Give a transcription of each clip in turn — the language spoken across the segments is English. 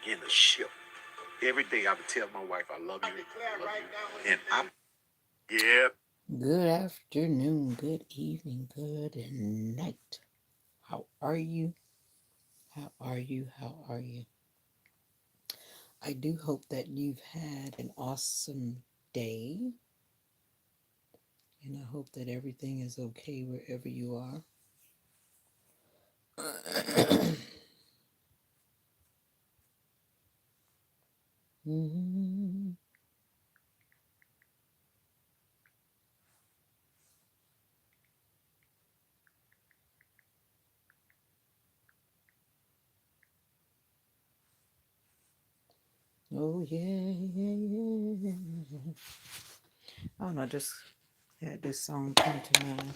begin to shift. Every day I would tell my wife, I love you, I love you. And I, yeah. Good afternoon, good evening, good night. How are you? How are you? How are you? I do hope that you've had an awesome day. And I hope that everything is okay wherever you are. Mhm. Oh yeah, yeah, yeah. I don't know, just had this song come to mind.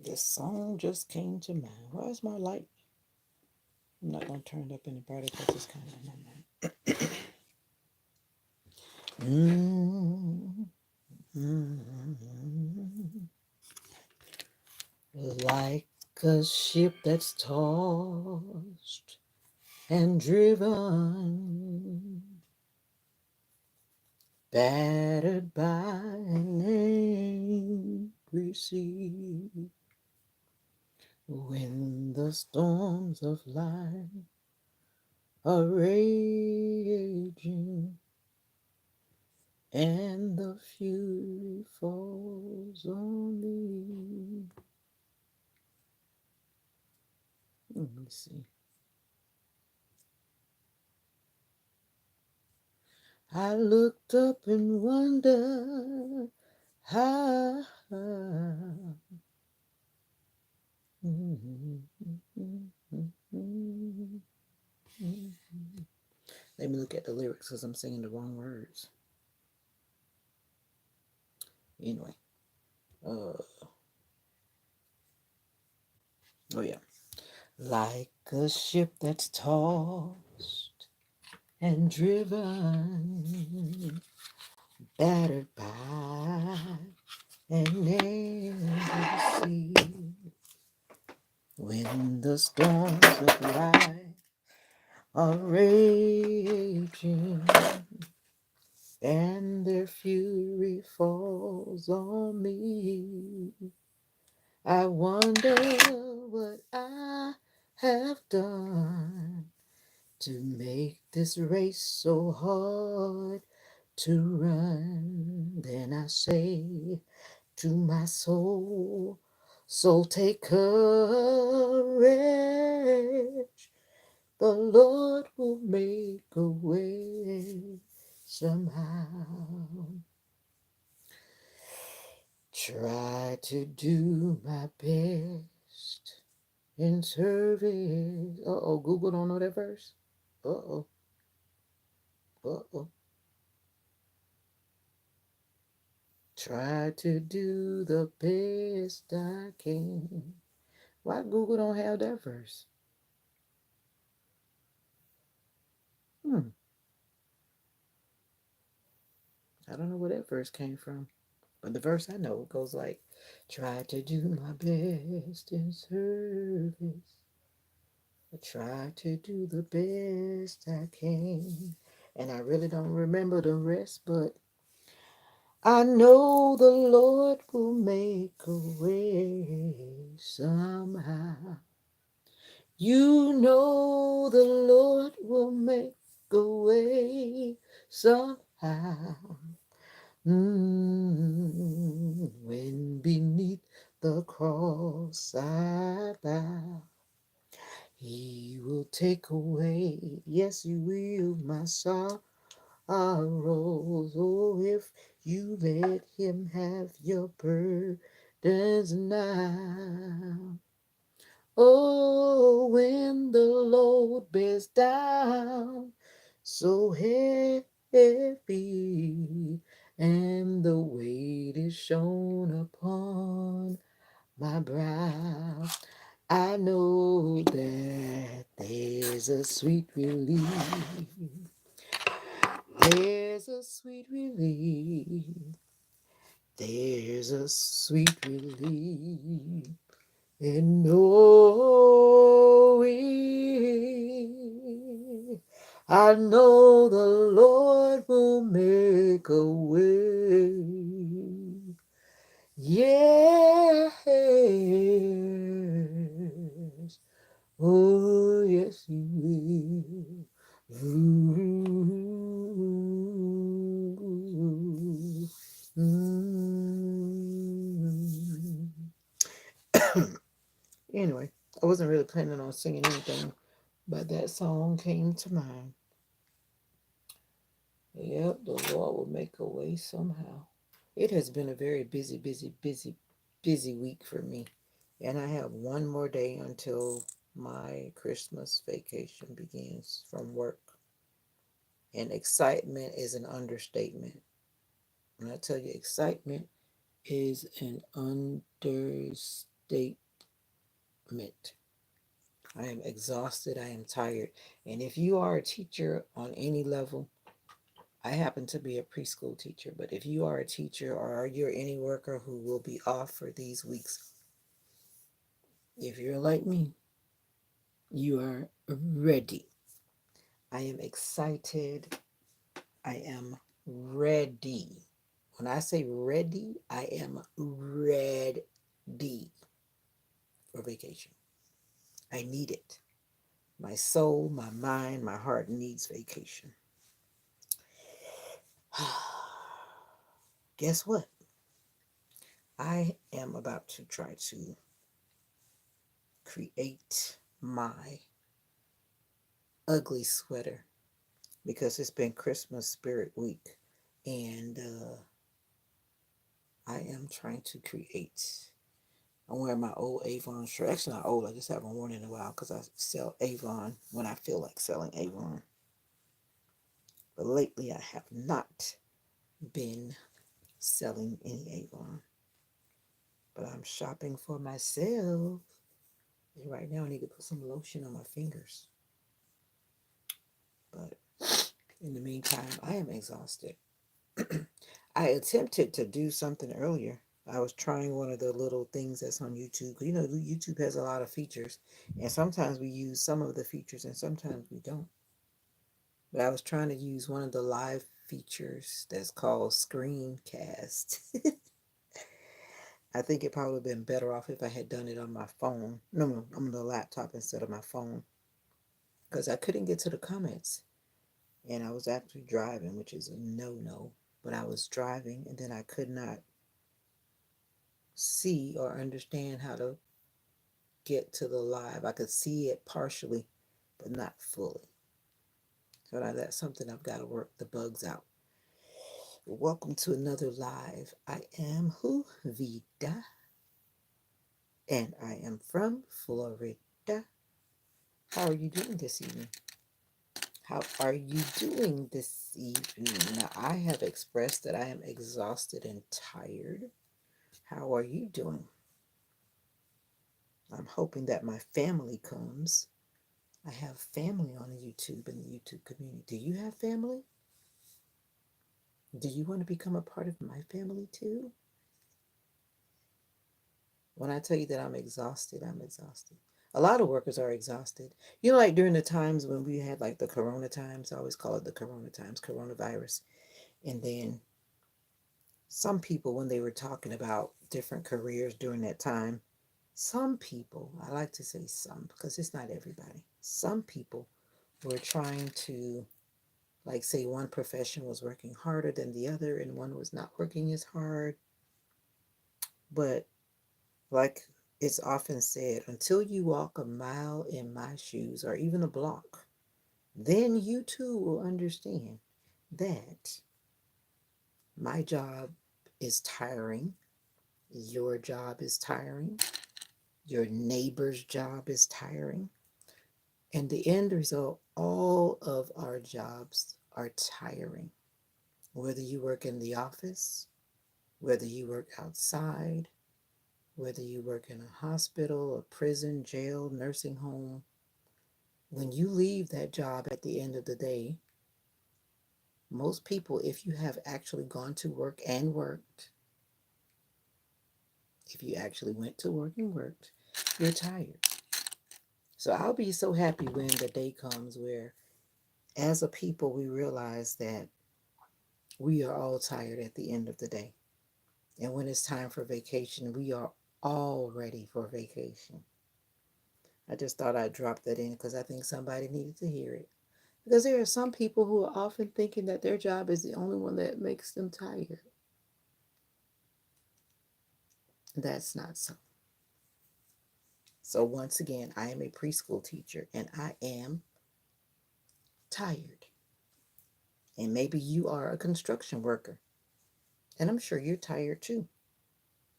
This song just came to mind. Where's my light? I'm not gonna turn it up any brighter because it's kind of in my mind. Like a ship that's tossed and driven, battered by an angry sea. When the storms of life are raging and the fury falls on me. Let me see. I looked up and wondered how. Let me look at the lyrics because I'm singing the wrong words. Anyway. Oh yeah. Like a ship that's tossed and driven, battered by an angry sea. When the storms of life are raging and their fury falls on me, I wonder what I have done to make this race so hard to run. Then I say to my soul, soul, take courage. The Lord will make a way somehow. Try to do my best in service. Uh-oh, Google don't know that verse. Uh-oh, uh-oh. Try to do the best I can. Why Google don't have that verse? I don't know where that verse came from. But the verse I know goes like, try to do my best in service. I try to do the best I can. And I really don't remember the rest, but I know the Lord will make a way somehow. You know the Lord will make a way somehow. When beneath the cross I bow, He will take away, yes, He will, my sorrows. Oh, if you let Him have your burdens now. Oh, when the load bears down so heavy and the weight is shown upon my brow, I know that there's a sweet relief. There's a sweet relief. There's a sweet relief in knowing I know the Lord will make a way. Yes. Oh, yes, He will. Ooh. Mm. Anyway, I wasn't really planning on singing anything, but that song came to mind. Yep, the Lord will make a way somehow. It has been a very busy week for me. And I have one more day until my Christmas vacation begins from work. And excitement is an understatement. When I tell you excitement is an understatement. I am exhausted. I am tired. And if you are a teacher on any level, I happen to be a preschool teacher, but if you are a teacher or you're any worker who will be off for these weeks, if you're like me, you are ready. I am excited. I am ready. When I say ready, I am ready for vacation. I need it. My soul, my mind, my heart needs vacation. Guess what? I am about to try to create my ugly sweater because it's been Christmas Spirit Week, and I am trying to create. I'm wearing my old Avon shirt. Actually, not old. I just haven't worn it in a while because I sell Avon when I feel like selling Avon. But lately, I have not been selling any Avon. But I'm shopping for myself. And right now, I need to put some lotion on my fingers. But in the meantime, I am exhausted. I attempted to do something earlier. I was trying one of the little things that's on YouTube. You know, YouTube has a lot of features, and sometimes we use some of the features and sometimes we don't. But I was trying to use one of the live features that's called Screencast. I think it probably would have been better off if I had done it on my phone. No, on the laptop instead of my phone. Because I couldn't get to the comments. And I was actually driving, which is a no. But I was driving and then I could not see or understand how to get to the live. I could see it partially, but not fully. So now that's something I've got to work the bugs out. Welcome to another live. I am who? Vida, and I am from Florida. How are you doing this evening? How are you doing this evening? Now, I have expressed that I am exhausted and tired. How are you doing? I'm hoping that my family comes. I have family on YouTube in the YouTube community. Do you have family? Do you want to become a part of my family too? When I tell you that I'm exhausted, I'm exhausted. A lot of workers are exhausted. You know, like during the times when we had like the corona times, I always call it the corona times, coronavirus. And then some people, when they were talking about different careers during that time, some people, I like to say some because it's not everybody, some people were trying to, like, say one profession was working harder than the other and one was not working as hard. But like it's often said, until you walk a mile in my shoes or even a block, then you too will understand that my job is tiring, your job is tiring, your neighbor's job is tiring, and the end result, all of our jobs are tiring. Whether you work in the office, whether you work outside, whether you work in a hospital, a prison, jail, nursing home, when you leave that job at the end of the day, most people, if you have actually gone to work and worked, if you actually went to work and worked, you're tired. So I'll be so happy when the day comes where As a people, we realize that we are all tired at the end of the day. And when it's time for vacation, we are all ready for vacation. I just thought I'd drop that in because I think somebody needed to hear it. Because there are some people who are often thinking that their job is the only one that makes them tired. That's not so. So, once again, I am a preschool teacher and I am tired. And maybe you are a construction worker, and I'm sure you're tired too.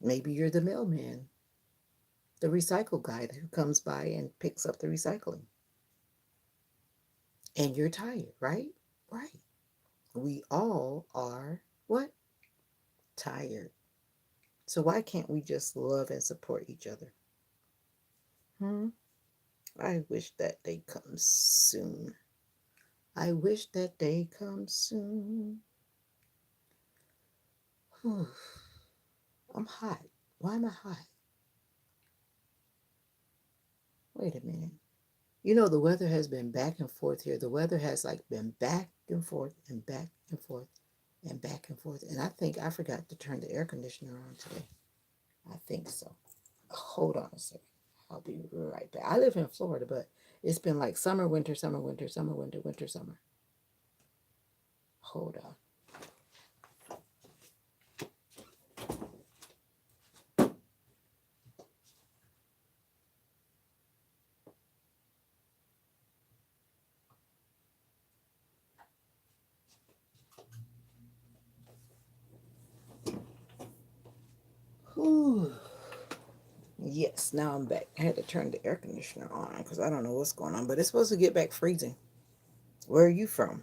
Maybe you're the mailman, the recycle guy who comes by and picks up the recycling, and you're tired, right? Right. We all are what? Tired. So why can't we just love and support each other? Hmm? I wish that day comes soon. I wish that day comes soon. Whew. I'm hot. Why am I hot? Wait a minute. You know, the weather has been back and forth here. The weather has like been back and forth and back and forth and back and forth. And I think I forgot to turn the air conditioner on today. I think so. Hold on a second. I'll be right back. I live in Florida, but it's been like summer, winter, summer, winter, summer, winter, winter, summer. Hold on. Whew. Yes, now I'm back. I had to turn the air conditioner on because I don't know what's going on, but it's supposed to get back freezing. Where are you from?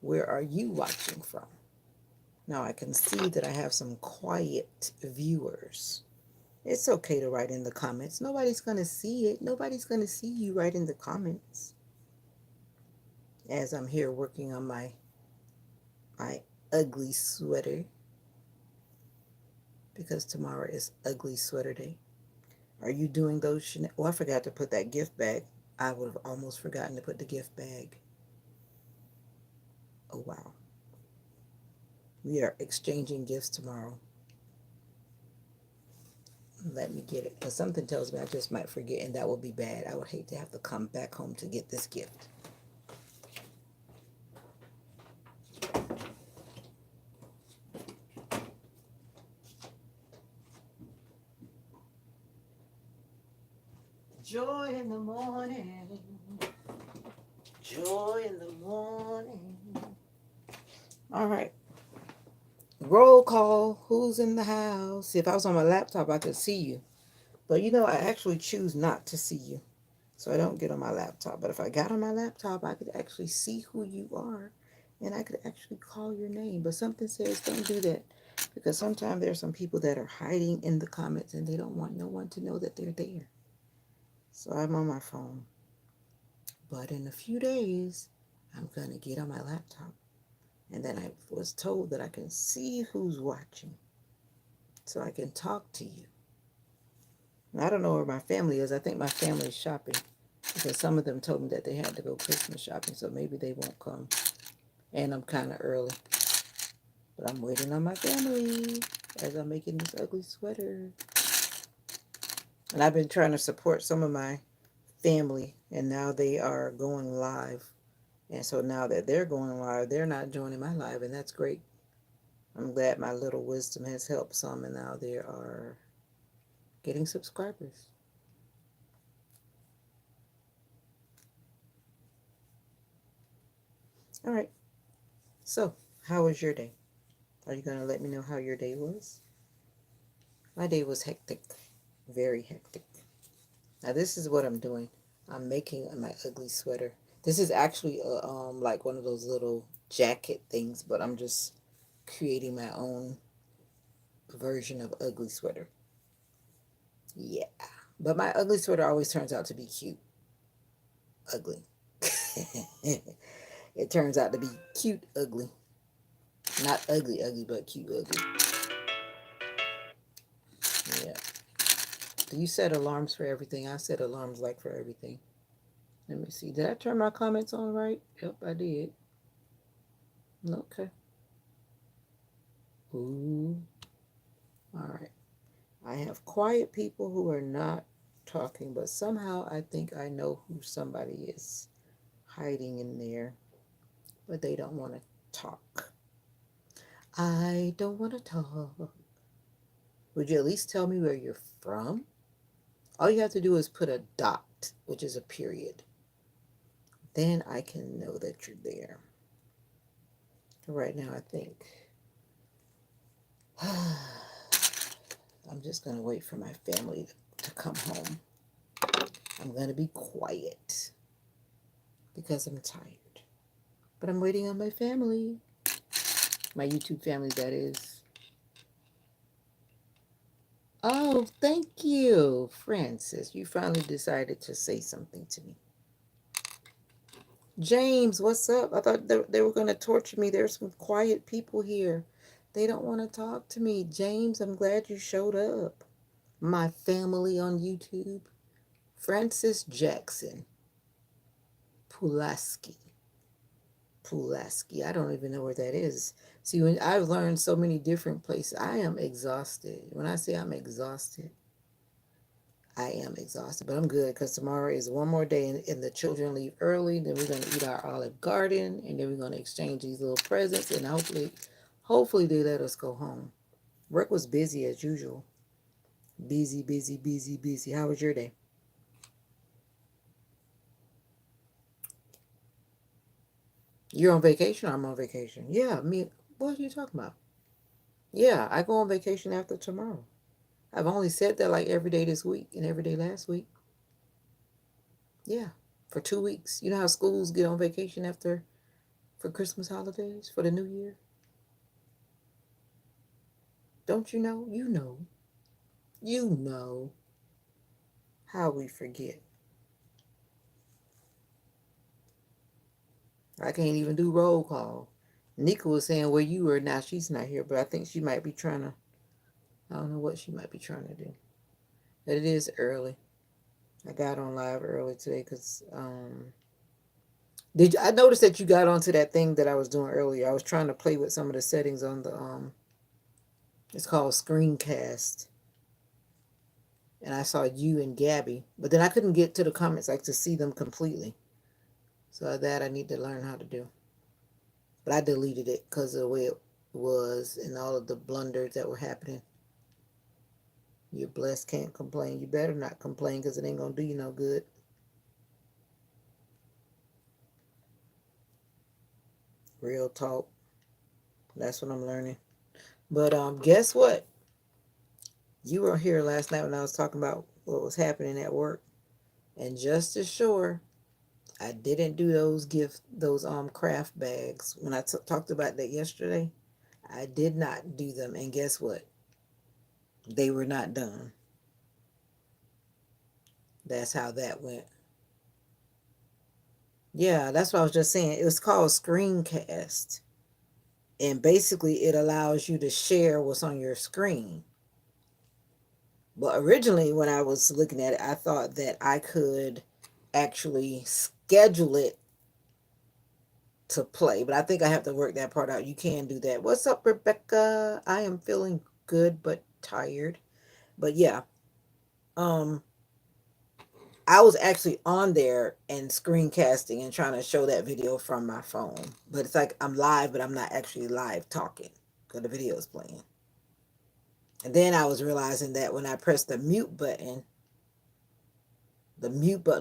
Where are you watching from? Now I can see that I have some quiet viewers. It's okay to write in the comments. Nobody's going to see it. Nobody's going to see you write in the comments. As I'm here working on my ugly sweater because tomorrow is ugly sweater day. Are you doing those? Oh, I forgot to put that gift bag. I would have almost forgotten to put the gift bag. Oh, wow. We are exchanging gifts tomorrow. Let me get it. Because something tells me I just might forget, and that would be bad. I would hate to have to come back home to get this gift. Joy in the morning. Joy in the morning. All right. Roll call. Who's in the house? If I was on my laptop, I could see you. But you know, I actually choose not to see you. So I don't get on my laptop. But if I got on my laptop, I could actually see who you are. And I could actually call your name. But something says don't do that. Because sometimes there's some people that are hiding in the comments and they don't want no one to know that they're there. So I'm on my phone. But in a few days, I'm going to get on my laptop. And then I was told that I can see who's watching so I can talk to you. And I don't know where my family is. I think my family is shopping because some of them told me that they had to go Christmas shopping, so maybe they won't come. And I'm kind of early. But I'm waiting on my family as I'm making this ugly sweater. And I've been trying to support some of my family, and now they are going live. And so now that they're going live, they're not joining my live, and that's great. I'm glad my little wisdom has helped some, and now they are getting subscribers. All right. So, how was your day? Are you going to let me know how your day was? My day was hectic, very hectic. Now, this is what I'm doing. I'm making my ugly sweater. This is actually like one of those little jacket things, but I'm just creating my own version of ugly sweater. Yeah. But my ugly sweater always turns out to be cute. Ugly. It turns out to be cute ugly. Not ugly ugly, but cute ugly. Yeah. Do you set alarms for everything? I set alarms like for everything. Let me see. Did I turn my comments on right? Yep, I did. Okay. Ooh. All right. I have quiet people who are not talking, but somehow I think I know who somebody is hiding in there, but they don't want to talk. I don't want to talk. Would you at least tell me where you're from? All you have to do is put a dot, which is a period. Then I can know that you're there. Right now, I think I'm just going to wait for my family to come home. I'm going to be quiet because I'm tired. But I'm waiting on my family. My YouTube family, that is. Oh, thank you, Francis. You finally decided to say something to me. James, what's up? I thought they were going to torture me. There's some quiet people here. They don't want to talk to me. James, I'm glad you showed up. My family on YouTube. Francis Jackson. Pulaski. Pulaski. I don't even know where that is. See, when I've learned so many different places, I am exhausted. When I say I'm exhausted, I am exhausted, but I'm good because tomorrow is one more day and the children leave early. Then we're going to eat our Olive Garden and then we're going to exchange these little presents and hopefully they let us go home. Work was busy as usual. Busy, busy, busy, busy. How was your day? You're on vacation? I'm on vacation. Yeah, me. What are you talking about? Yeah, I go on vacation after tomorrow. I've only said that like every day this week and every day last week. Yeah, for 2 weeks. You know how schools get on vacation after for Christmas holidays for the New Year? Don't you know? You know. You know how we forget. I can't even do roll call. Nika was saying where you were. Now she's not here, but I think she might be trying to. I don't know what she might be trying to do. But it is early. I got on live early today because I noticed that you got onto that thing that I was doing earlier. I was trying to play with some of the settings on the it's called screencast, and I saw you and Gabby, but then I couldn't get to the comments like to see them completely. So that I need to learn how to do. But I deleted it because of the way it was and all of the blunders that were happening. You're blessed, can't complain. You better not complain because it ain't gonna do you no good. Real talk. That's what I'm learning. But guess what? You were here last night when I was talking about what was happening at work, and just as sure, I didn't do those craft bags when I talked about that yesterday. I did not do them, and guess what? They were not done. That's how that went. Yeah, that's what I was just saying. It was called Screencast. And basically, it allows you to share what's on your screen. But originally, when I was looking at it, I thought that I could actually schedule it to play. But I think I have to work that part out. You can do that. What's up, Rebecca? I am feeling good but tired. But yeah, um, I was actually on there and screencasting and trying to show that video from my phone. But it's like I'm live, but I'm not actually live talking because the video is playing. And then I was realizing that when I pressed the mute button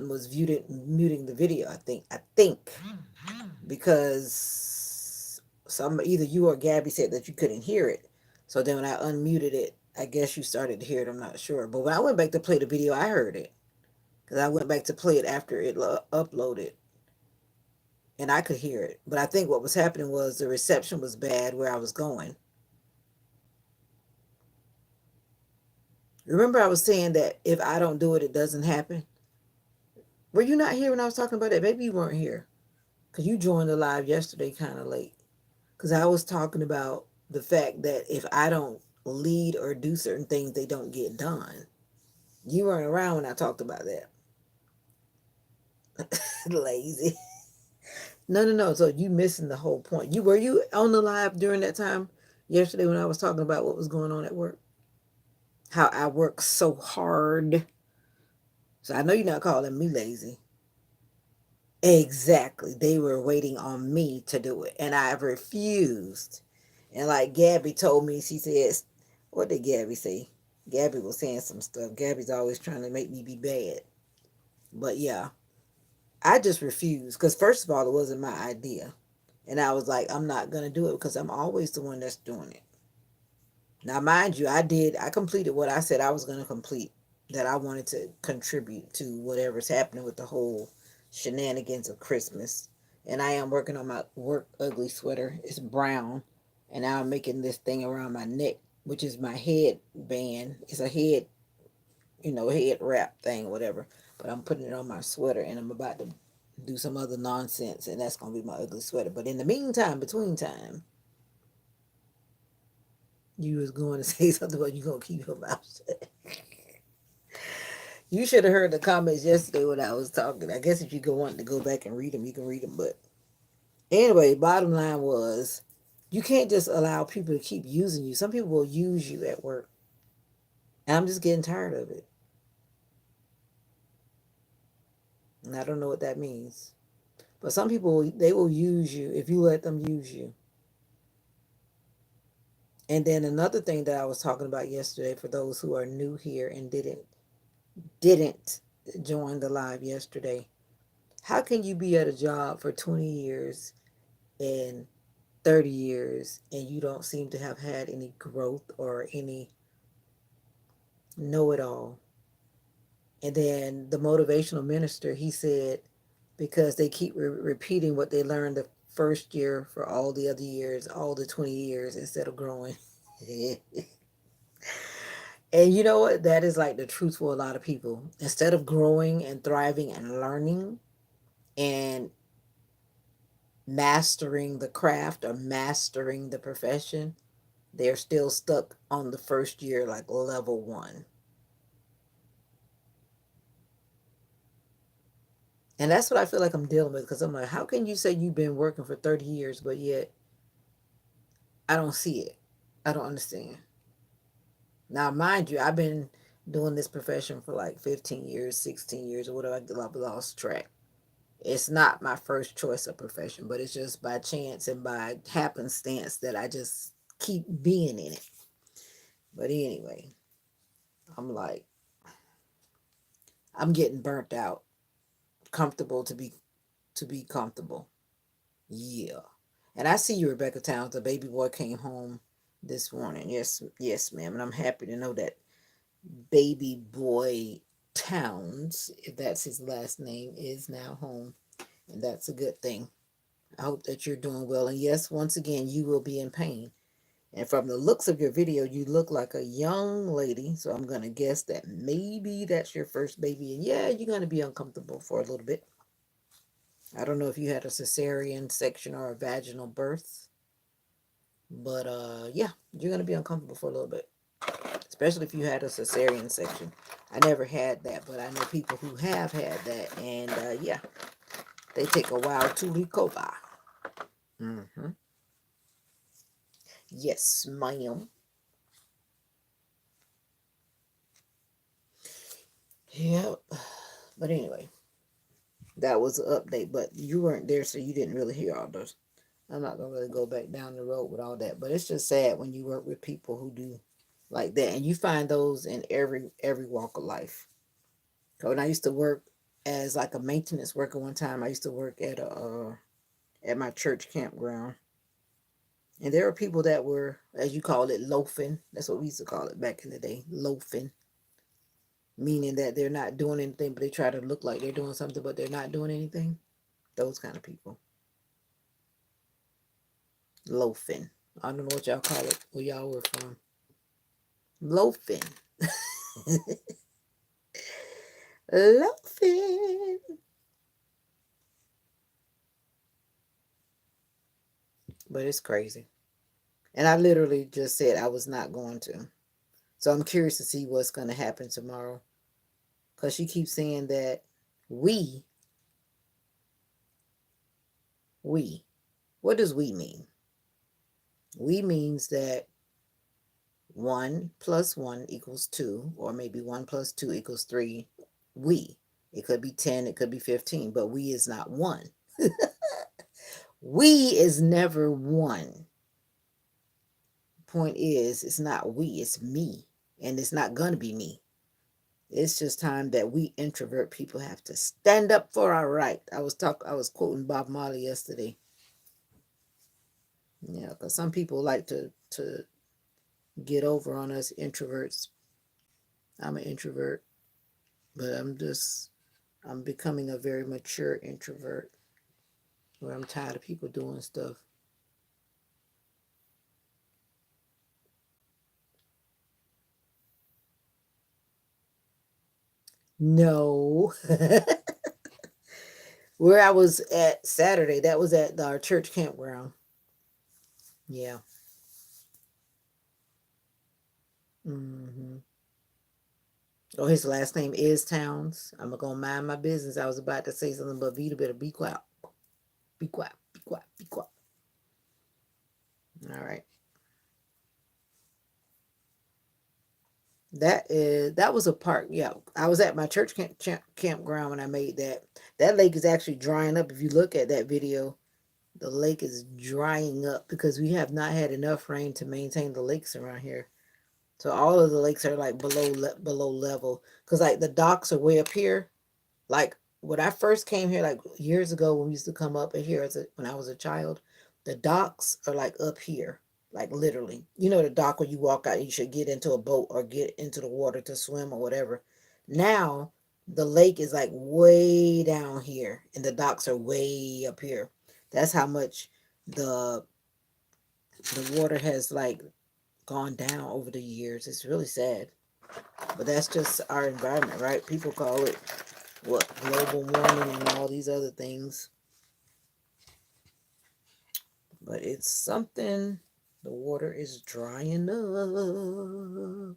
was muting the video. I think because some either you or Gabby said that you couldn't hear it. So then when I unmuted it, I guess you started to hear it. I'm not sure. But when I went back to play the video, I heard it because I went back to play it after it uploaded, and I could hear it. But I think what was happening was the reception was bad where I was going. Remember, I was saying that if I don't do it, it doesn't happen. Were you not here when I was talking about that? Maybe you weren't here because you joined the live yesterday kind of late. Because I was talking about the fact that if I don't lead or do certain things, they don't get done. You weren't around when I talked about that. Lazy. No, no, no. So you missing the whole point. You were you on the live during that time yesterday when I was talking about what was going on at work? How I work so hard. So I know you're not calling me lazy. Exactly. They were waiting on me to do it, and I refused. And like Gabby told me, she says, "What did Gabby say?" Gabby was saying some stuff. Gabby's always trying to make me be bad, but yeah, I just refused because first of all, it wasn't my idea, and I was like, I'm not gonna do it because I'm always the one that's doing it. Now, mind you, I completed what I said I was going to complete, that I wanted to contribute to whatever's happening with the whole shenanigans of Christmas. And I am working on my work ugly sweater. It's brown. And now I'm making this thing around my neck, which is my head band. It's a head, head wrap thing, whatever. But I'm putting it on my sweater and I'm about to do some other nonsense. And that's going to be my ugly sweater. But in the meantime, between time, you was going to say something, but you gonna keep your mouth shut. You should have heard the comments yesterday when I was talking. I guess if you go want to go back and read them, you can read them. But anyway, bottom line was, you can't just allow people to keep using you. Some people will use you at work, and I'm just getting tired of it. And I don't know what that means. But some people, they will use you if you let them use you. And then another thing that I was talking about yesterday, for those who are new here and didn't join the live yesterday. How can you be at a job for 20 years and 30 years and you don't seem to have had any growth or any know it all? And then the motivational minister, he said, because they keep repeating what they learned the first year for all the other years, all the 20 years, instead of growing. And you know what? That is like the truth for a lot of people. Instead of growing and thriving and learning and mastering the craft or mastering the profession, they're still stuck on the first year, like level one. And that's what I feel like I'm dealing with, because I'm like, how can you say you've been working for 30 years, but yet I don't see it? I don't understand. Now, mind you, I've been doing this profession for like 15 years, 16 years, or whatever. I've lost track. It's not my first choice of profession, but it's just by chance and by happenstance that I just keep being in it. But anyway, I'm like, I'm getting burnt out. Comfortable to be comfortable. Yeah. And I see you, Rebecca Towns. The baby boy came home this morning. Yes, yes, ma'am. And I'm happy to know that baby boy Towns, if that's his last name, is now home. And that's a good thing. I hope that you're doing well. And yes, once again, you will be in pain. And from the looks of your video, you look like a young lady. So I'm going to guess that maybe that's your first baby. And yeah, you're going to be uncomfortable for a little bit. I don't know if you had a cesarean section or a vaginal birth, but yeah, you're going to be uncomfortable for a little bit, especially if you had a cesarean section. I never had that, but I know people who have had that, and yeah, they take a while to recover. Mm-hmm. Yes, ma'am. Yep. But anyway, that was an update, but you weren't there, so you didn't really hear all those. I'm not gonna really go back down the road with all that, but it's just sad when you work with people who do like that, and you find those in every walk of life. So when I used to work as like a maintenance worker one time, I used to work at my church campground, and there were people that were, as you call it, loafing. That's what we used to call it back in the day, loafing, meaning that they're not doing anything, but they try to look like they're doing something, but they're not doing anything. Those kind of people, loafing. I don't know what y'all call it, where y'all were from. Loafing. Loafing. But it's crazy. And I literally just said I was not going to. So I'm curious to see what's going to happen tomorrow. Because she keeps saying that we We. What does we mean? We means that 1 plus 1 equals 2, or maybe 1 plus 2 equals 3. We. It could be 10, it could be 15, but we is not 1. We is never 1. Point is, it's not we, it's me. And it's not going to be me. It's just time that we introvert people have to stand up for our right. I was quoting Bob Marley yesterday. Yeah, because some people like to get over on us introverts. I'm an introvert, but I'm becoming a very mature introvert where I'm tired of people doing stuff. No. Where I was at Saturday, that was at our church campground. Yeah. Hmm. Oh, his last name is Towns. I'm gonna mind my business. I was about to say something, but Vita better be quiet. Be quiet. Be quiet. Be quiet. All right. That was a park. Yeah, I was at my church campground when I made that. That lake is actually drying up. If you look at that video, the lake is drying up because we have not had enough rain to maintain the lakes around here. So all of the lakes are like below level because like the docks are way up here. Like when I first came here, like years ago when we used to come up here when I was a child, the docks are like up here, like literally. You know the dock where you walk out, you should get into a boat or get into the water to swim or whatever. Now the lake is like way down here, and the docks are way up here. That's how much the the water has like gone down over the years. It's really sad, but that's just our environment, right? People call it what global warming and all these other things, but it's something. The water is drying up.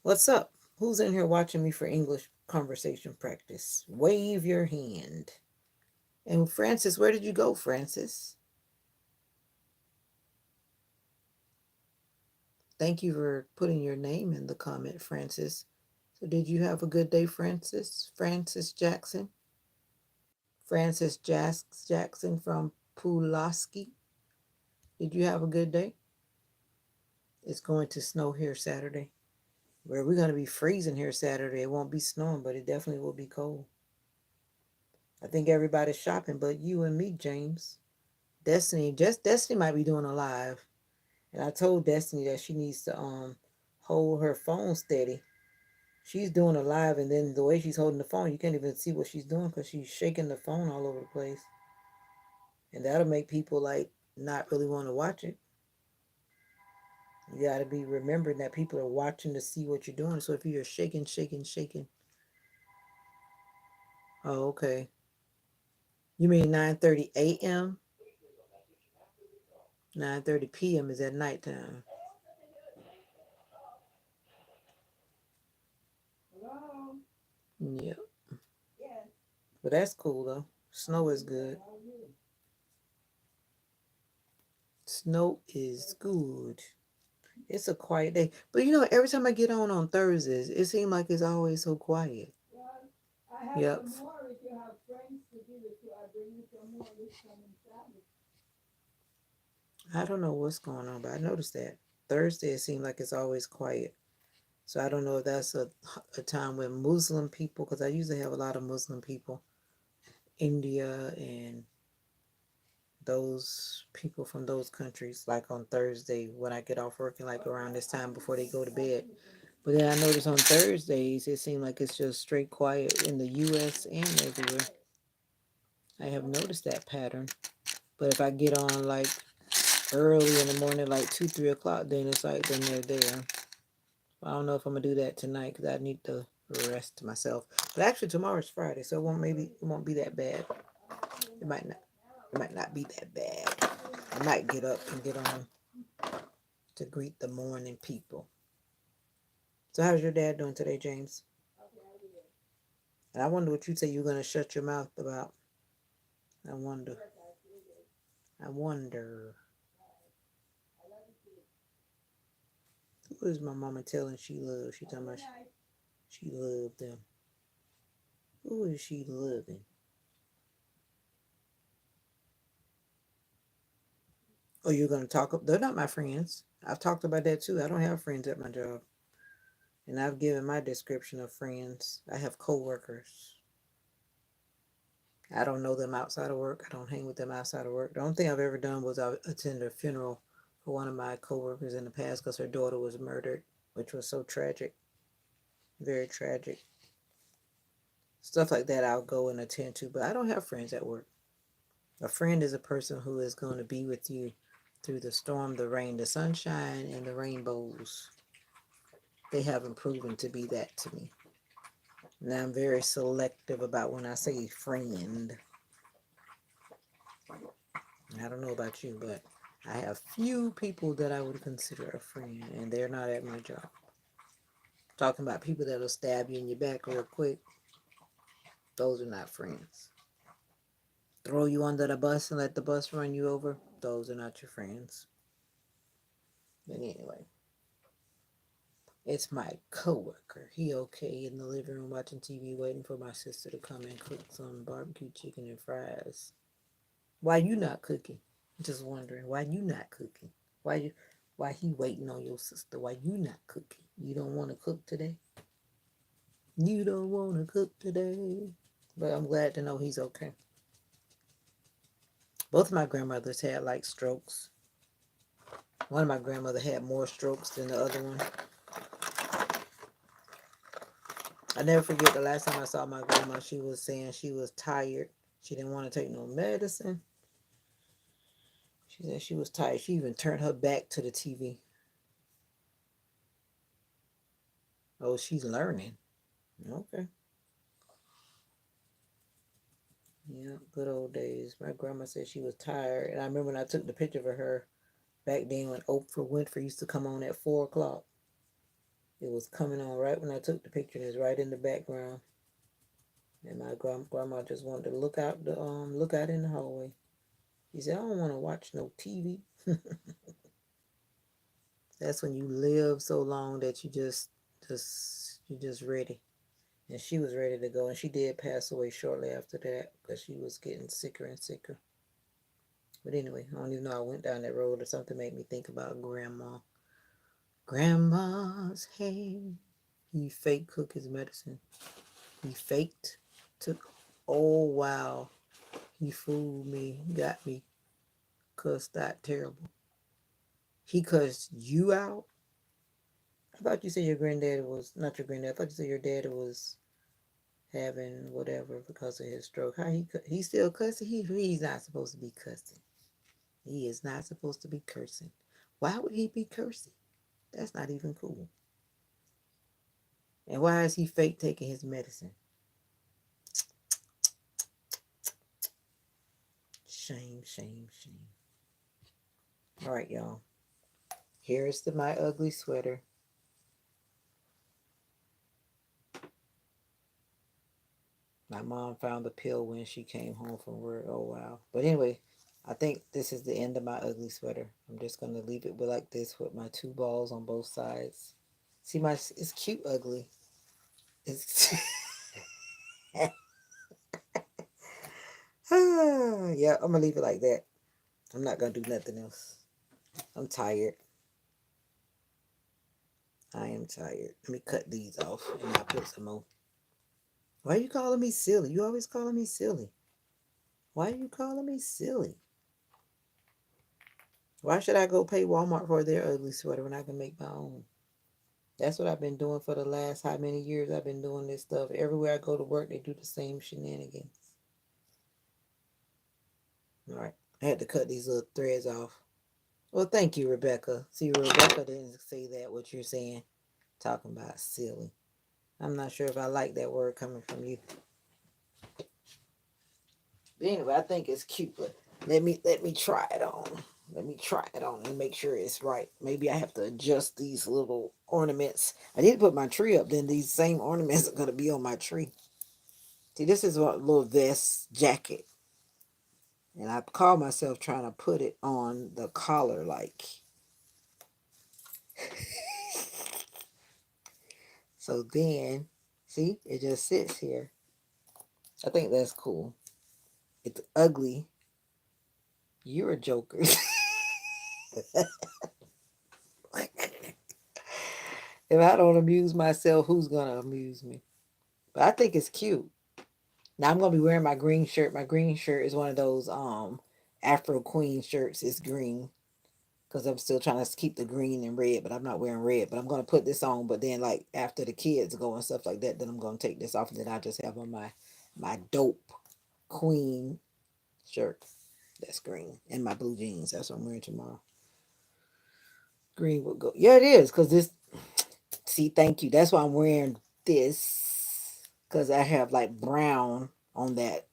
What's up? Who's in here watching me for English conversation practice? Wave your hand. And Francis, where did you go, Francis? Thank you for putting your name in the comment, Francis. So did you have a good day, Francis? Francis Jackson? Francis Jackson from Pulaski. Did you have a good day? It's going to snow here Saturday. Where we're going to be freezing here Saturday. It won't be snowing, but it definitely will be cold. I think everybody's shopping but you and me, James. Destiny might be doing a live. And I told Destiny that she needs to hold her phone steady. She's doing a live, and then the way she's holding the phone, you can't even see what she's doing because she's shaking the phone all over the place. And that'll make people like not really want to watch it. You got to be remembering that people are watching to see what you're doing. So if you're shaking. Oh, okay. You mean 9:30 a.m.? 9:30 p.m. is at nighttime. Yeah. But that's cool though. Snow is good. Snow is good. It's a quiet day. But you know, every time I get on Thursdays, it seems like it's always so quiet. Yep. I don't know what's going on, but I noticed that Thursday it seems like it's always quiet. So I don't know if that's a time when Muslim people, because I usually have a lot of Muslim people, India and those people from those countries, like on Thursday when I get off working, like around this time before they go to bed. But then I notice on Thursdays it seems like it's just straight quiet in the U.S. and everywhere. I have noticed that pattern. But if I get on like early in the morning, like 2, 3 o'clock, then it's like then they're there. I don't know if I'm gonna do that tonight because I need to rest myself. But actually, tomorrow's Friday, so it won't be that bad. It might not. It might not be that bad. I might get up and get on to greet the morning people. So how's your dad doing today, James? And I wonder what you say you're gonna shut your mouth about. I wonder. I wonder, who is my mama telling she loves? She talking about she loved them. Who is she loving? Oh, you're gonna talk? They're not my friends. I've talked about that too. I don't have friends at my job, and I've given my description of friends. I have coworkers. I don't know them outside of work. I don't hang with them outside of work. The only thing I've ever done was I attended a funeral for one of my coworkers in the past because her daughter was murdered, which was so tragic, very tragic. Stuff like that I'll go and attend to, but I don't have friends at work. A friend is a person who is going to be with you through the storm, the rain, the sunshine, and the rainbows. They haven't proven to be that to me. Now I'm very selective about when I say friend. I don't know about you, but I have few people that I would consider a friend, and they're not at my job. Talking about people that'll stab you in your back real quick, those are not friends. Throw you under the bus and let the bus run you over, those are not your friends. But anyway, it's my coworker. He okay in the living room watching TV, waiting for my sister to come and cook some barbecue chicken and fries. Why you not cooking? Just wondering why you not cooking. Why you? Why he waiting on your sister? Why you not cooking? You don't want to cook today. You don't want to cook today. But I'm glad to know he's okay. Both of my grandmothers had like strokes. One of my grandmother had more strokes than the other one. I never forget the last time I saw my grandma. She was saying she was tired. She didn't want to take no medicine. She said she was tired. She even turned her back to the TV. Oh, she's learning. Okay. Yeah, good old days. My grandma said she was tired. And I remember when I took the picture of her back then when Oprah Winfrey used to come on at 4 o'clock. It was coming on right when I took the picture. And it's right in the background. And my grandma just wanted to look out in the hallway. She said, I don't want to watch no TV. That's when you live so long that you just ready. And she was ready to go, and she did pass away shortly after that because she was getting sicker and sicker. But anyway, I don't even know I went down that road or something made me think about grandma. Grandma's hand. He fake cook his medicine. He faked took. Oh wow, he fooled me, got me cussed out terrible. He cussed you out. I thought you said your granddad was not your granddad. I thought you said your dad was having whatever because of his stroke. How he still cussing? He's not supposed to be cussing. He is not supposed to be cursing. Why would he be cursing? That's not even cool. And why is he fake taking his medicine? Shame, shame, shame. All right, y'all. Here's my ugly sweater. My mom found the pill when she came home from work. Oh wow. But anyway, I think this is the end of my ugly sweater. I'm just gonna leave it with like this with my two balls on both sides. See it's cute ugly. It's yeah, I'm gonna leave it like that. I'm not gonna do nothing else. I'm tired. I am tired. Let me cut these off and I'll put some more. Why are you calling me silly? You always calling me silly. Why are you calling me silly? Why should I go pay Walmart for their ugly sweater when I can make my own? That's what I've been doing for the last how many years I've been doing this stuff. Everywhere I go to work, they do the same shenanigans. All right. I had to cut these little threads off. Well, thank you, Rebecca. See, Rebecca didn't say that, what you're saying. Talking about silly. I'm not sure if I like that word coming from you. But anyway, I think it's cute, but let me try it on. Let me try it on and make sure it's right. Maybe I have to adjust these little ornaments. I need to put my tree up, then these same ornaments are gonna be on my tree. See, this is a little vest jacket. And I call myself trying to put it on the collar like. So then, see, it just sits here. I think that's cool. It's ugly. You're a joker. If I don't amuse myself, who's gonna amuse me? But I think it's cute. Now I'm gonna be wearing my green shirt. My green shirt is one of those Afro Queen shirts. It's green because I'm still trying to keep the green and red, but I'm not wearing red. But I'm gonna put this on. But then like after the kids go and stuff like that, then I'm gonna take this off and then I just have on my dope queen shirt. That's green and my blue jeans. That's what I'm wearing tomorrow. Green will go. Yeah, it is because this. See, thank you. That's why I'm wearing this because I have like brown on that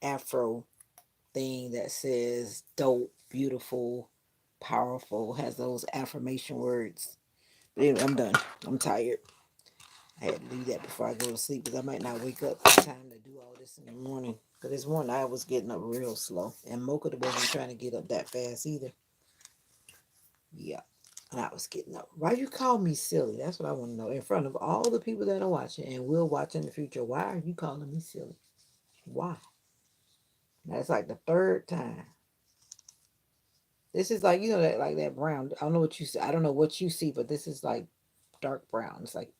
afro thing that says dope, beautiful, powerful, has those affirmation words. But anyway, I'm done. I'm tired. I had to leave that before I go to sleep because I might not wake up in time to do all this in the morning. Because this morning I was getting up real slow. And Mocha wasn't trying to get up that fast either. Yeah. And I was getting up. Why you call me silly? That's what I want to know. In front of all the people that are watching and will watch in the future, why are you calling me silly? Why? That's like the third time. This is like that like that brown. I don't know what you see. I don't know what you see, but this is like dark brown. It's like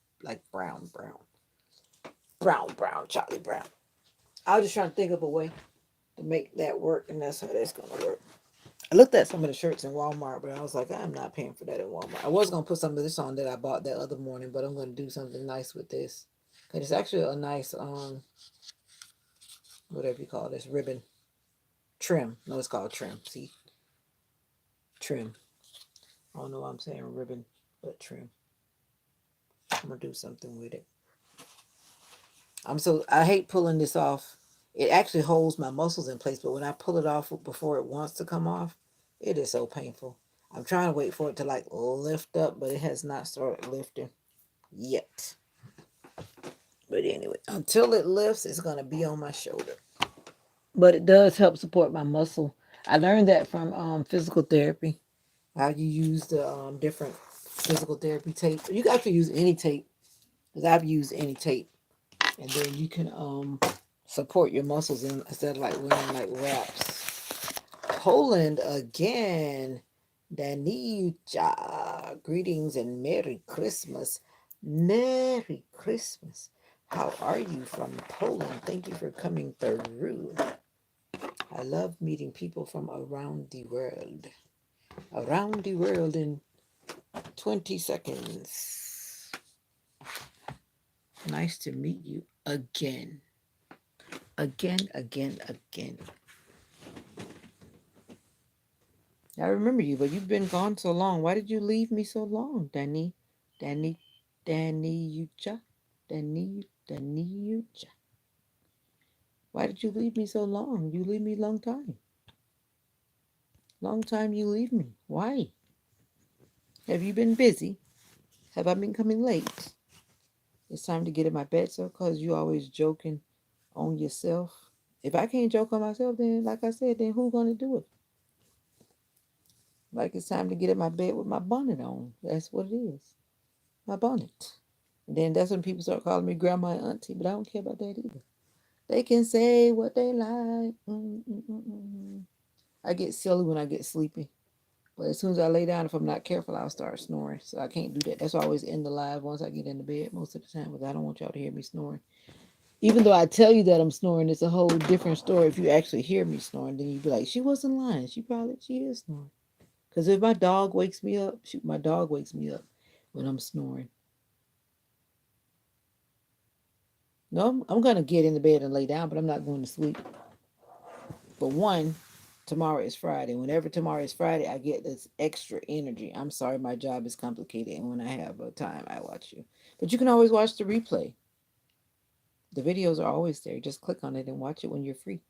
brown, Charlie Brown. I was just trying to think of a way to make that work, and that's how that's gonna work. I looked at some of the shirts in Walmart, but I was like, I'm not paying for that in Walmart. I was gonna put some of this on that I bought that other morning, but I'm gonna do something nice with this. And it's actually a nice whatever you call this ribbon trim. No, it's called trim. See, trim. I don't know why I'm saying ribbon, but trim. I'm gonna do something with it. I hate pulling this off. It actually holds my muscles in place, but when I pull it off before it wants to come off, it is so painful. I'm trying to wait for it to like lift up, but it has not started lifting yet. But anyway, until it lifts, it's gonna be on my shoulder. But it does help support my muscle. I learned that from physical therapy. How you use the different physical therapy tape. You got to use any tape because I've used any tape, and then you can support your muscles instead of like wearing like wraps. Poland again. Danica. Greetings and Merry Christmas. Merry Christmas. How are you from Poland? Thank you for coming through. I love meeting people from around the world. Around the world in 20 seconds. Nice to meet you again. Again. I remember you, but you've been gone so long. Why did you leave me so long, Danny? Danny, Danny Yucha? Danny Yucha. Why did you leave me so long? You leave me long time. Long time you leave me. Why? Have you been busy? Have I been coming late? It's time to get in my bed, so because you always joking on yourself. If I can't joke on myself, then like I said, then who gonna do it? Like it's time to get in my bed with my bonnet on. That's what it is. My bonnet. And then that's when people start calling me grandma and auntie, but I don't care about that either. They can say what they like. I get silly when I get sleepy. But as soon as I lay down, if I'm not careful, I'll start snoring. So I can't do that. That's why I always end the live once I get in the bed most of the time because I don't want y'all to hear me snoring. Even though I tell you that I'm snoring, it's a whole different story. If you actually hear me snoring, then you'd be like, she wasn't lying. She is snoring. Because if my dog wakes me up, shoot, my dog wakes me up when I'm snoring. No, I'm going to get in the bed and lay down, but I'm not going to sleep. But one, tomorrow is Friday. Whenever tomorrow is Friday, I get this extra energy. I'm sorry, my job is complicated, and when I have a time, I watch you. But you can always watch the replay. The videos are always there. Just click on it and watch it when you're free.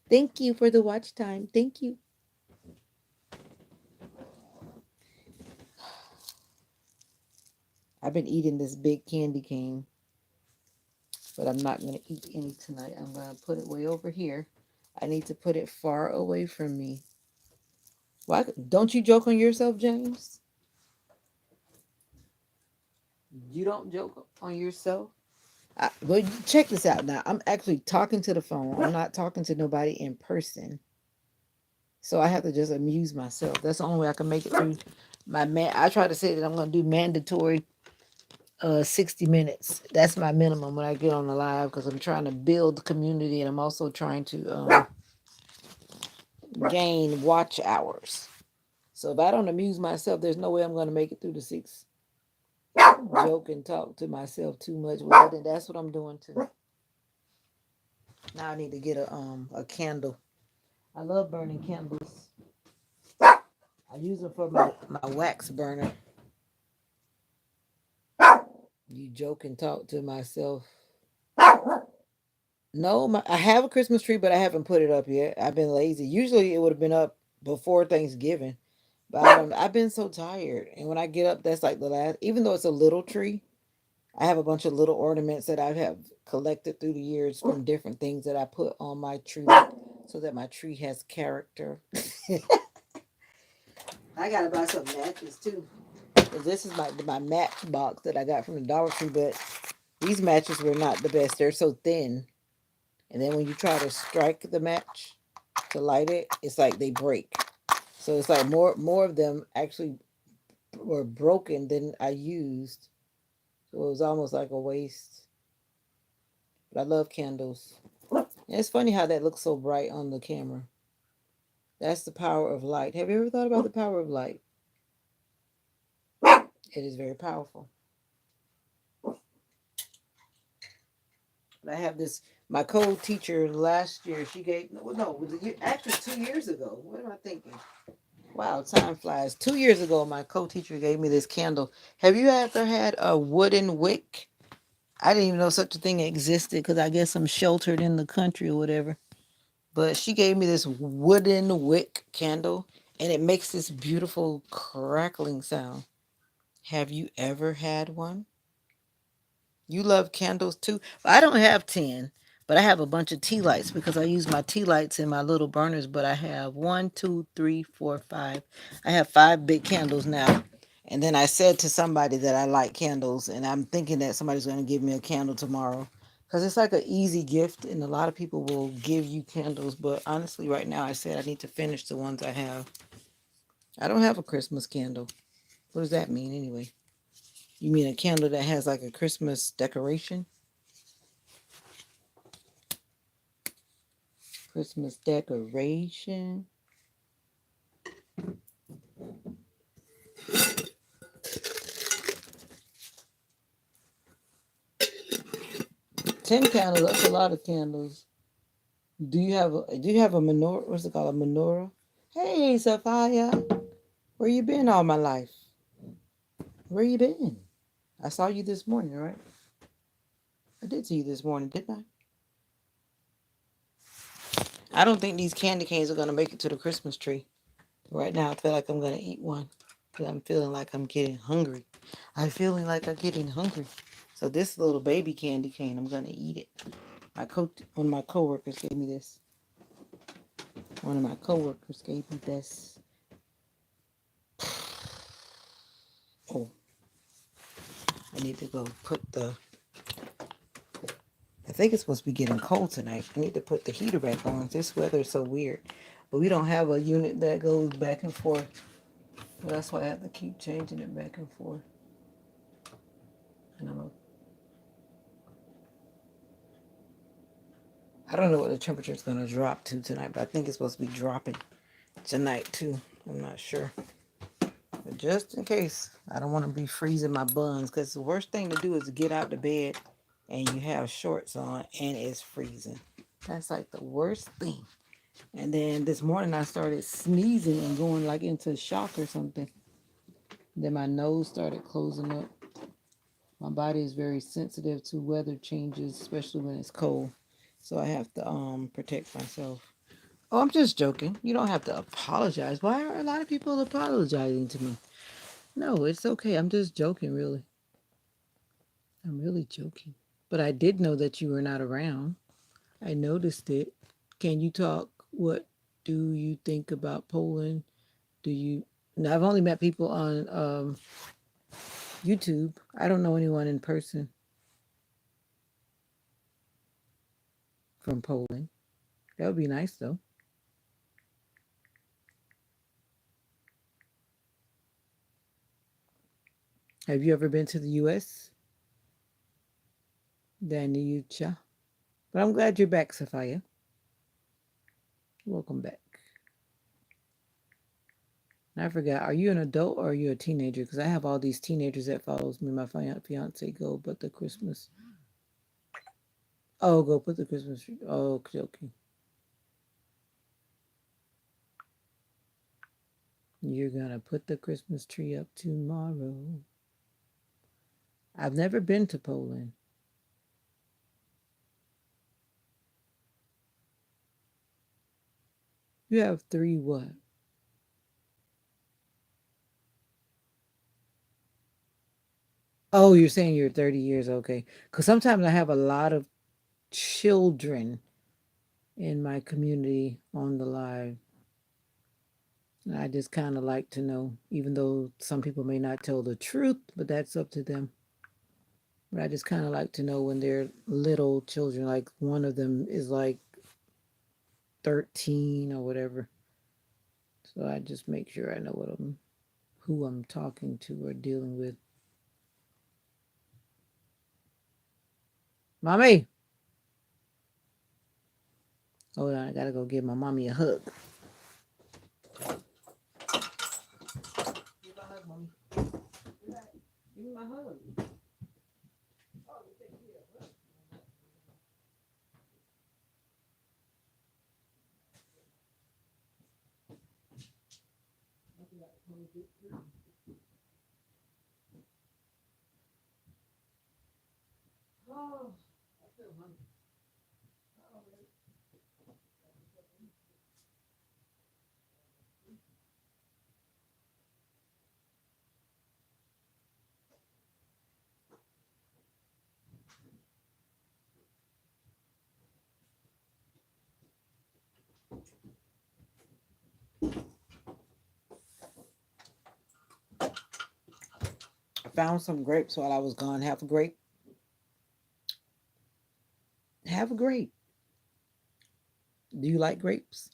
Thank you for the watch time. Thank you. I've been eating this big candy cane, but I'm not going to eat any tonight. I'm going to put it way over here. I need to put it far away from me. Why don't you joke on yourself, James? You don't joke on yourself. Well, check this out now. I'm actually talking to the phone. I'm not talking to nobody in person. So I have to just amuse myself. That's the only way I can make it through my man. I try to say that I'm going to do mandatory 60 minutes. That's my minimum when I get on the live because I'm trying to build community and I'm also trying to gain watch hours. So if I don't amuse myself, there's no way I'm going to make it through the six. Joke and talk to myself too much. Well, then that's what I'm doing too. Now I need to get a candle. I love burning candles. I use them for my wax burner. You joke and talk to myself. No, I have a Christmas tree, but I haven't put it up yet. I've been lazy. Usually it would have been up before Thanksgiving, but I don't. I've been so tired, and when I get up, that's like the last. Even though it's a little tree, I have a bunch of little ornaments that I have collected through the years from different things that I put on my tree, so that my tree has character. I gotta buy some matches too. 'Cause this is my match box that I got from the Dollar Tree, but these matches were not the best. They're so thin, and then when you try to strike the match to light it, it's like they break. So it's like more of them actually were broken than I used. So it was almost like a waste. But I love candles. And it's funny how that looks so bright on the camera. That's the power of light. Have you ever thought about the power of light? It is very powerful. But I have this. My co-teacher last year, she gave well, no, it was actually 2 years ago. What am I thinking? Wow, time flies. 2 years ago, my co-teacher gave me this candle. Have you ever had a wooden wick? I didn't even know such a thing existed because I guess I'm sheltered in the country or whatever. But she gave me this wooden wick candle, and it makes this beautiful crackling sound. Have you ever had one? You love candles too? I don't have 10, but I have a bunch of tea lights because I use my tea lights in my little burners. But I have one, two, three, four, five. I have five big candles now. And then I said to somebody that I like candles, and I'm thinking that somebody's going to give me a candle tomorrow because it's like an easy gift, and a lot of people will give you candles. But honestly, right now, I said I need to finish the ones I have. I don't have a Christmas candle. What does that mean anyway? You mean a candle that has like a Christmas decoration? Christmas decoration. 10 candles. That's a lot of candles. Do you have a menorah? What's it called? A menorah? Hey, Sophia. Where you been all my life? Where you been? I saw you this morning, right? I did see you this morning, didn't I? I don't think these candy canes are gonna make it to the Christmas tree. Right now, I feel like I'm gonna eat one because I'm feeling like I'm getting hungry. I'm feeling like I'm getting hungry. So this little baby candy cane, I'm gonna eat it. One of my coworkers gave me this. One of my coworkers gave me this. Oh, I need to go put the. I think it's supposed to be getting cold tonight. I need to put the heater back on. This weather is so weird. But we don't have a unit that goes back and forth. So that's why I have to keep changing it back and forth. And I don't know what the temperature is going to drop to tonight, but I think it's supposed to be dropping tonight too. I'm not sure. But just in case, I don't want to be freezing my buns because the worst thing to do is to get out of bed and you have shorts on and it's freezing. That's like the worst thing. And then this morning I started sneezing and going like into shock or something. Then my nose started closing up. My body is very sensitive to weather changes, especially when it's cold. So I have to protect myself. Oh, I'm just joking. You don't have to apologize. Why are a lot of people apologizing to me? No, it's okay. I'm just joking, really. I'm really joking. But I did know that you were not around. I noticed it. Can you talk? What do you think about Poland? Do you? Now, I've only met people on YouTube. I don't know anyone in person from Poland. That would be nice, though. Have you ever been to the U.S.? Danucha. But I'm glad you're back, Sophia. Welcome back. And I forgot, are you an adult or are you a teenager? Because I have all these teenagers that follows me. My fiance go, but the Christmas. Oh, go put the Christmas tree. Oh, okay, okay. You're gonna put the Christmas tree up tomorrow. I've never been to Poland. You have three what? Oh, you're saying you're 30 years, okay. Because sometimes I have a lot of children in my community on the live. And I just kind of like to know, even though some people may not tell the truth, but that's up to them. But I just kind of like to know when they're little children, like one of them is like 13 or whatever. So I just make sure I know who I'm talking to or dealing with. Mommy, hold on, I gotta go give my mommy a hug. Give me my hug, mommy. Give me my hug. Oh, I feel hungry. I found some grapes while I was gone. Have a grape. Have a grape. Do you like grapes?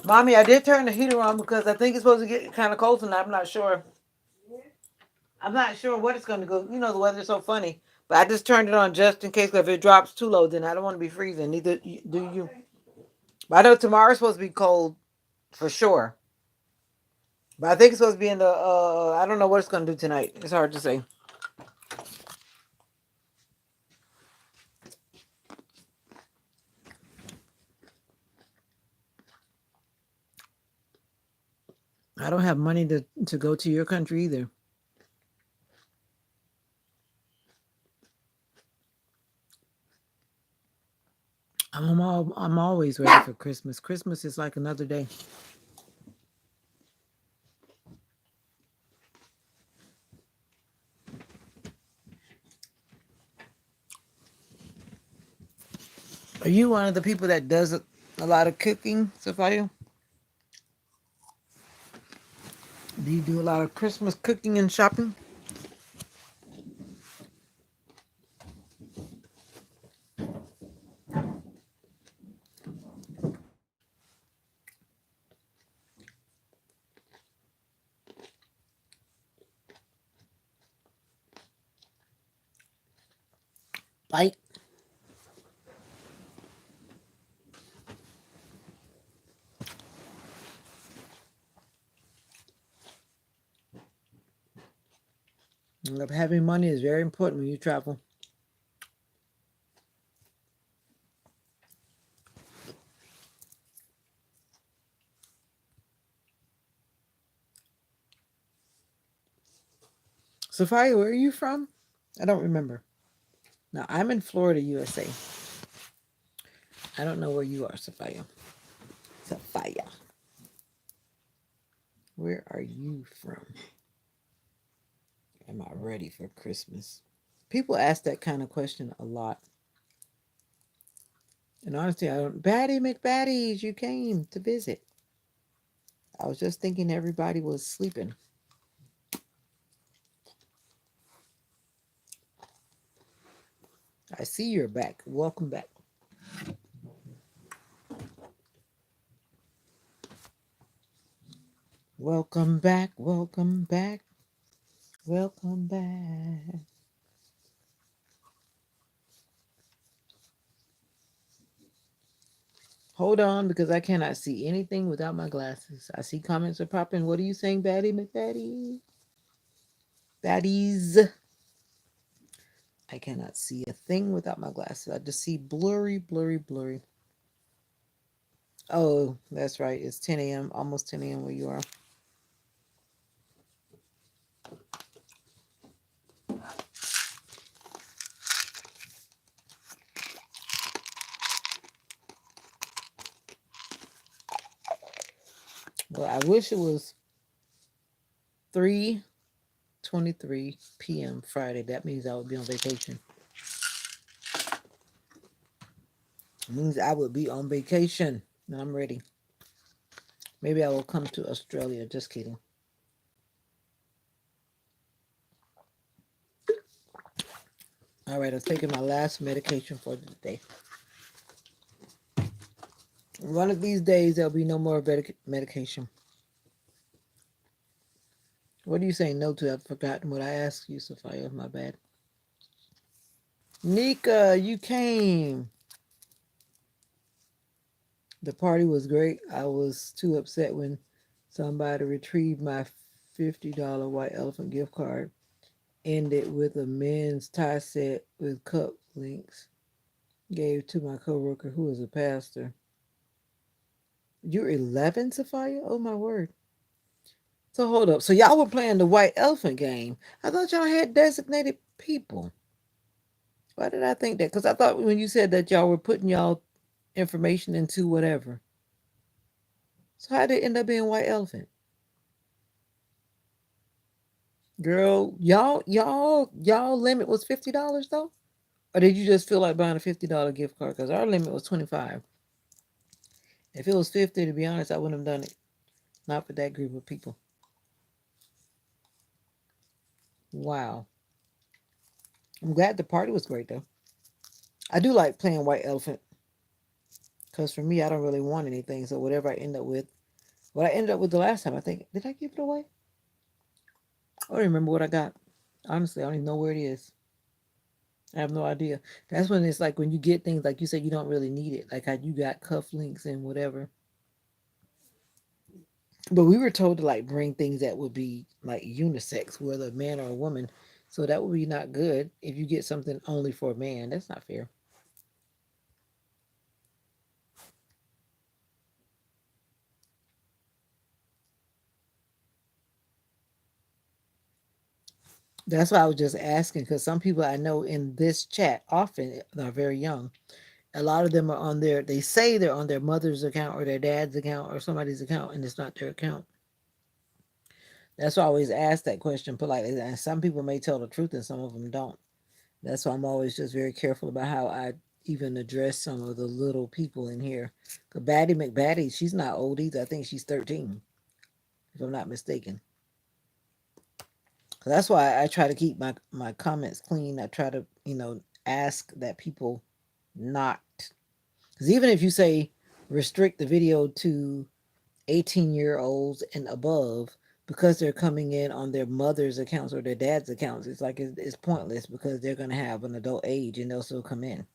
Mommy, I did turn the heater on because I think it's supposed to get kind of cold tonight. I'm not sure. I'm not sure what it's going to go. You know, the weather's so funny. But I just turned it on just in case, 'cause if it drops too low, then I don't want to be freezing. Neither do you. But I know tomorrow's supposed to be cold for sure. But I think it's supposed to be in the, I don't know what it's going to do tonight. It's hard to say. I don't have money to go to your country either. I'm always ready for Christmas. Christmas is like another day. Are you one of the people that does a lot of cooking, Sophia? Do you do a lot of Christmas cooking and shopping? Like, having money is very important when you travel. Sophia, where are you from? I don't remember. Now, I'm in Florida, USA. I don't know where you are, Sophia. Sophia, where are you from? Am I ready for Christmas? People ask that kind of question a lot. And honestly, I don't. Batty McBatties, you came to visit. I was just thinking everybody was sleeping. I see you're back. Welcome back. Welcome back. Welcome back. Welcome back. Hold on, because I cannot see anything without my glasses. I see comments are popping. What are you saying, Batty McBatty? Baddies. I cannot see a thing without my glasses. I just see blurry, blurry, blurry. Oh, that's right. It's 10 a.m., almost 10 a.m. where you are. Well, I wish it was 3:23 p.m. Friday. That means I would be on vacation. It means I would be on vacation. And I'm ready. Maybe I will come to Australia. Just kidding. All right, I'm taking my last medication for the day. One of these days, there'll be no more medication. What are you saying no to? I've forgotten what I asked you, Sophia. My bad. Nika, you came. The party was great. I was too upset when somebody retrieved my $50 white elephant gift card. Ended with a men's tie set with cup links. Gave to my coworker who is a pastor. You're 11, Sophia? Oh my word. So hold up. So y'all were playing the white elephant game. I thought y'all had designated people. Why did I think that? Because I thought when you said that y'all were putting y'all information into whatever. So how did it end up being white elephant? Girl, y'all limit was $50 though? Or did you just feel like buying a $50 gift card? Because our limit was 25. If it was 50, to be honest, I wouldn't have done it. Not for that group of people. Wow. I'm glad the party was great though. I do like playing white elephant. Because for me, I don't really want anything. So whatever I end up with, what I ended up with the last time, I think, did I give it away? I don't remember what I got. Honestly, I don't even know where it is. I have no idea. That's when it's like when you get things like you said, you don't really need it. Like how you got cufflinks and whatever. But we were told to like bring things that would be like unisex, whether a man or a woman. So that would be not good if you get something only for a man. That's not fair. That's why I was just asking because some people I know in this chat often are very young. A lot of them are on their, they say they're on their mother's account or their dad's account or somebody's account, and it's not their account. That's why I always ask that question politely. And some people may tell the truth and some of them don't. That's why I'm always just very careful about how I even address some of the little people in here. Cause Batty McBatty, she's not old either. I think she's 13, if I'm not mistaken. So that's why I try to keep my comments clean. I try to, ask that people not. Because even if you say restrict the video to 18-year-olds and above, because they're coming in on their mother's accounts or their dad's accounts, it's like it's pointless because they're going to have an adult age and they'll still come in.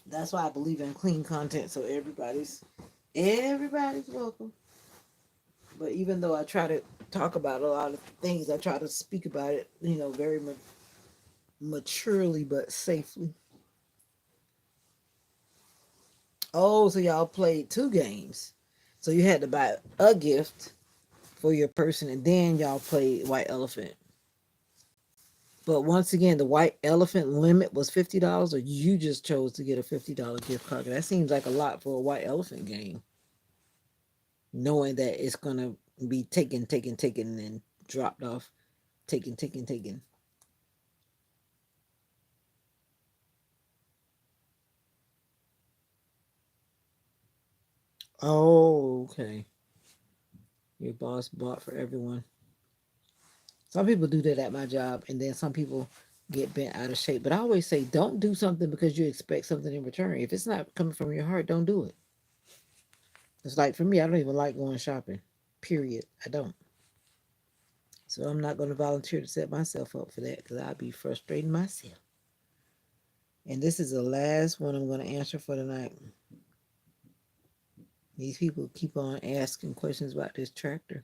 That's why I believe in clean content, so everybody's welcome. But even though I try to talk about a lot of things, I try to speak about it, very maturely but safely. Oh, so y'all played two games. So you had to buy a gift for your person, and then y'all played White Elephant. But once again, the white elephant limit was $50, or you just chose to get a $50 gift card. That seems like a lot for a white elephant game, knowing that it's gonna be taken, taken, taken, and dropped off, taken, taken, taken. Oh, okay. Your boss bought for everyone. Some people do that at my job, and then some people get bent out of shape. But I always say, don't do something because you expect something in return. If it's not coming from your heart, don't do it. It's like for me, I don't even like going shopping. Period. I don't. So I'm not going to volunteer to set myself up for that because I'll be frustrating myself. And this is the last one I'm going to answer for tonight. These people keep on asking questions about this tractor.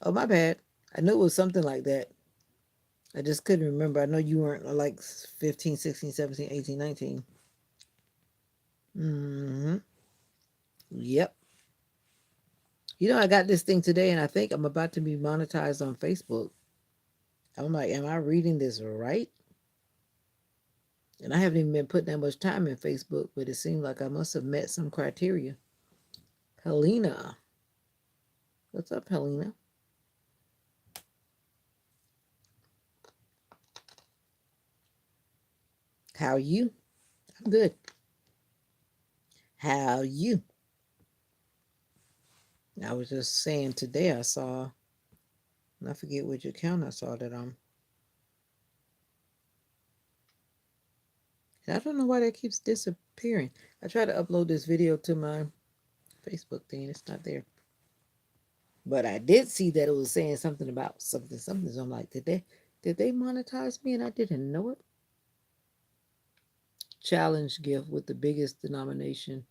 Oh, my bad. I knew it was something like that. I just couldn't remember. I know you weren't like 15, 16, 17, 18, 19. Mm-hmm. Yep. You know, I got this thing today and I think I'm about to be monetized on Facebook. I'm like, am I reading this right? And I haven't even been putting that much time in Facebook, but it seems like I must have met some criteria. Helena. What's up, Helena? How you? I'm good. How you? I was just saying today I saw, and I forget which account I saw that and I don't know why that keeps disappearing. I tried to upload this video to my Facebook thing, it's not there. But I did see that it was saying something about something, something. So I'm like, did they monetize me and I didn't know it? Challenge gift with the biggest denomination.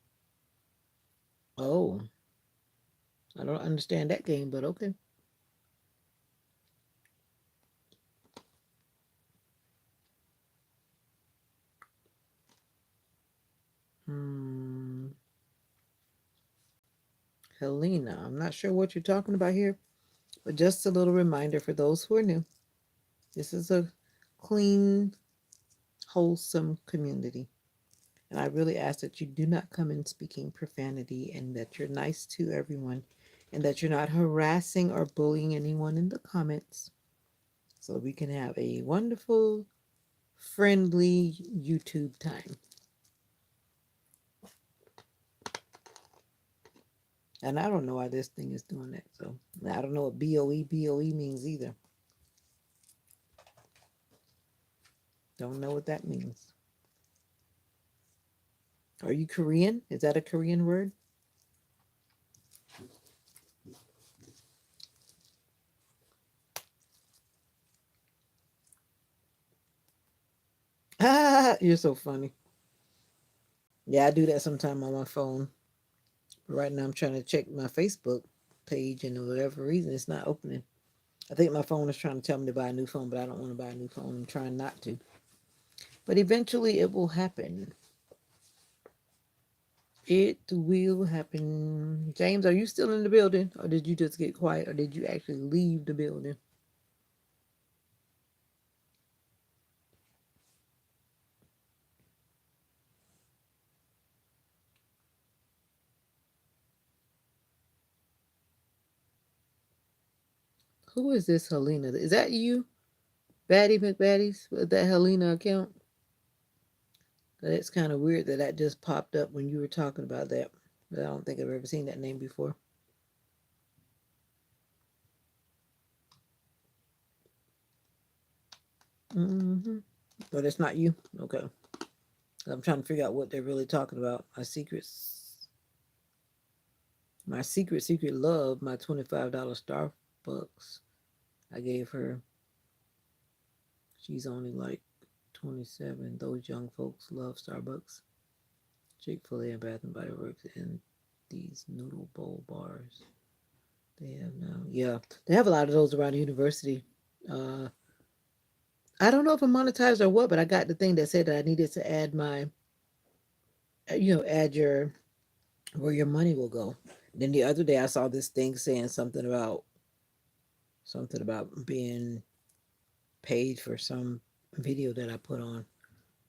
Oh, I don't understand that game, but okay. Hmm. Helena, I'm not sure what you're talking about here, but just a little reminder for those who are new. This is a clean, wholesome community. And I really ask that you do not come in speaking profanity and that you're nice to everyone and that you're not harassing or bullying anyone in the comments so we can have a wonderful, friendly YouTube time. And I don't know why this thing is doing that. So I don't know what BOE means either. Don't know what that means. Are you Korean? Is that a Korean word? Ah, you're so funny. Yeah, I do that sometime on my phone. But right now I'm trying to check my Facebook page and for whatever reason it's not opening. I think my phone is trying to tell me to buy a new phone, but I don't want to buy a new phone. I'm trying not to. But eventually it will happen. It will happen. James, are you still in the building? Or did you just get quiet? Or did you actually leave the building? Who is this Helena? Is that you? Batty McBatties? With that Helena account? That's kind of weird that that just popped up when you were talking about that. But I don't think I've ever seen that name before. Mm-hmm. But it's not you? Okay. I'm trying to figure out what they're really talking about. My secret love, my $25 Starbucks. I gave her. She's only like 27. Those young folks love Starbucks, Chick-fil-A, and Bath and Body Works, and these noodle bowl bars they have now. Yeah, they have a lot of those around the university. Uh, I don't know if I'm monetized or what, but I got the thing that said that I needed to add my, add your where your money will go. Then the other day I saw this thing saying something about being page for some video that I put on.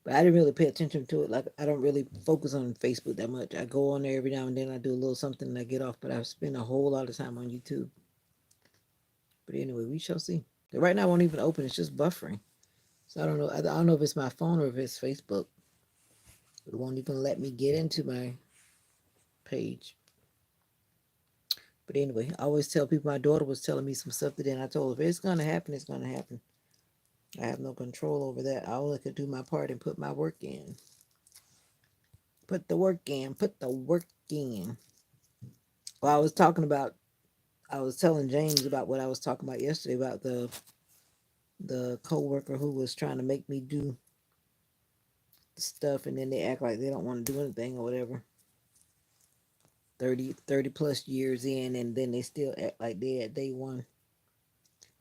But I didn't really pay attention to it. Like I don't really focus on Facebook that much. I go on there every now and then. I do a little something and I get off. But I spend a whole lot of time on YouTube. But anyway, we shall see. Right now, it won't even open. It's just buffering. So I don't know. I don't know if it's my phone or if it's Facebook. It won't even let me get into my page. But anyway, I always tell people, my daughter was telling me some stuff today, and I told her, if it's going to happen, it's going to happen. I have no control over that. I only could do my part and put my work in. Put the work in. Put the work in. Well, I was telling James about what I was talking about yesterday about the coworker who was trying to make me do stuff, and then they act like they don't want to do anything or whatever. 30 plus years in, and then they still act like they at day one.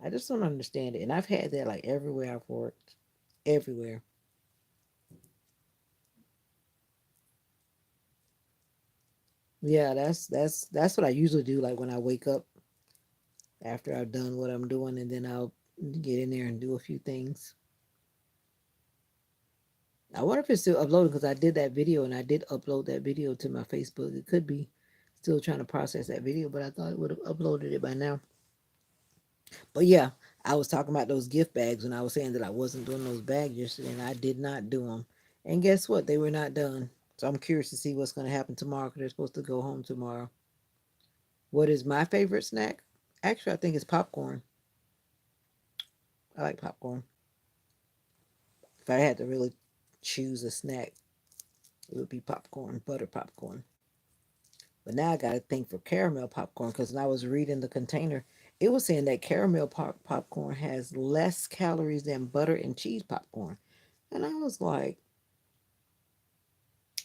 I just don't understand it. And I've had that like everywhere I've worked. Everywhere. Yeah, that's what I usually do, like when I wake up after I've done what I'm doing, and then I'll get in there and do a few things. I wonder if it's still uploading, because I did that video and I did upload that video to my Facebook. It could be still trying to process that video, but I thought it would have uploaded it by now. But yeah, I was talking about those gift bags when I was saying that I wasn't doing those bags yesterday, and I did not do them. And guess what? They were not done. So I'm curious to see what's going to happen tomorrow, because they're supposed to go home tomorrow. What is my favorite snack? Actually, I think it's popcorn. I like popcorn. If I had to really choose a snack, it would be popcorn, butter popcorn. But now I got to think for caramel popcorn, because when I was reading the container, it was saying that caramel popcorn has less calories than butter and cheese popcorn. And I was like,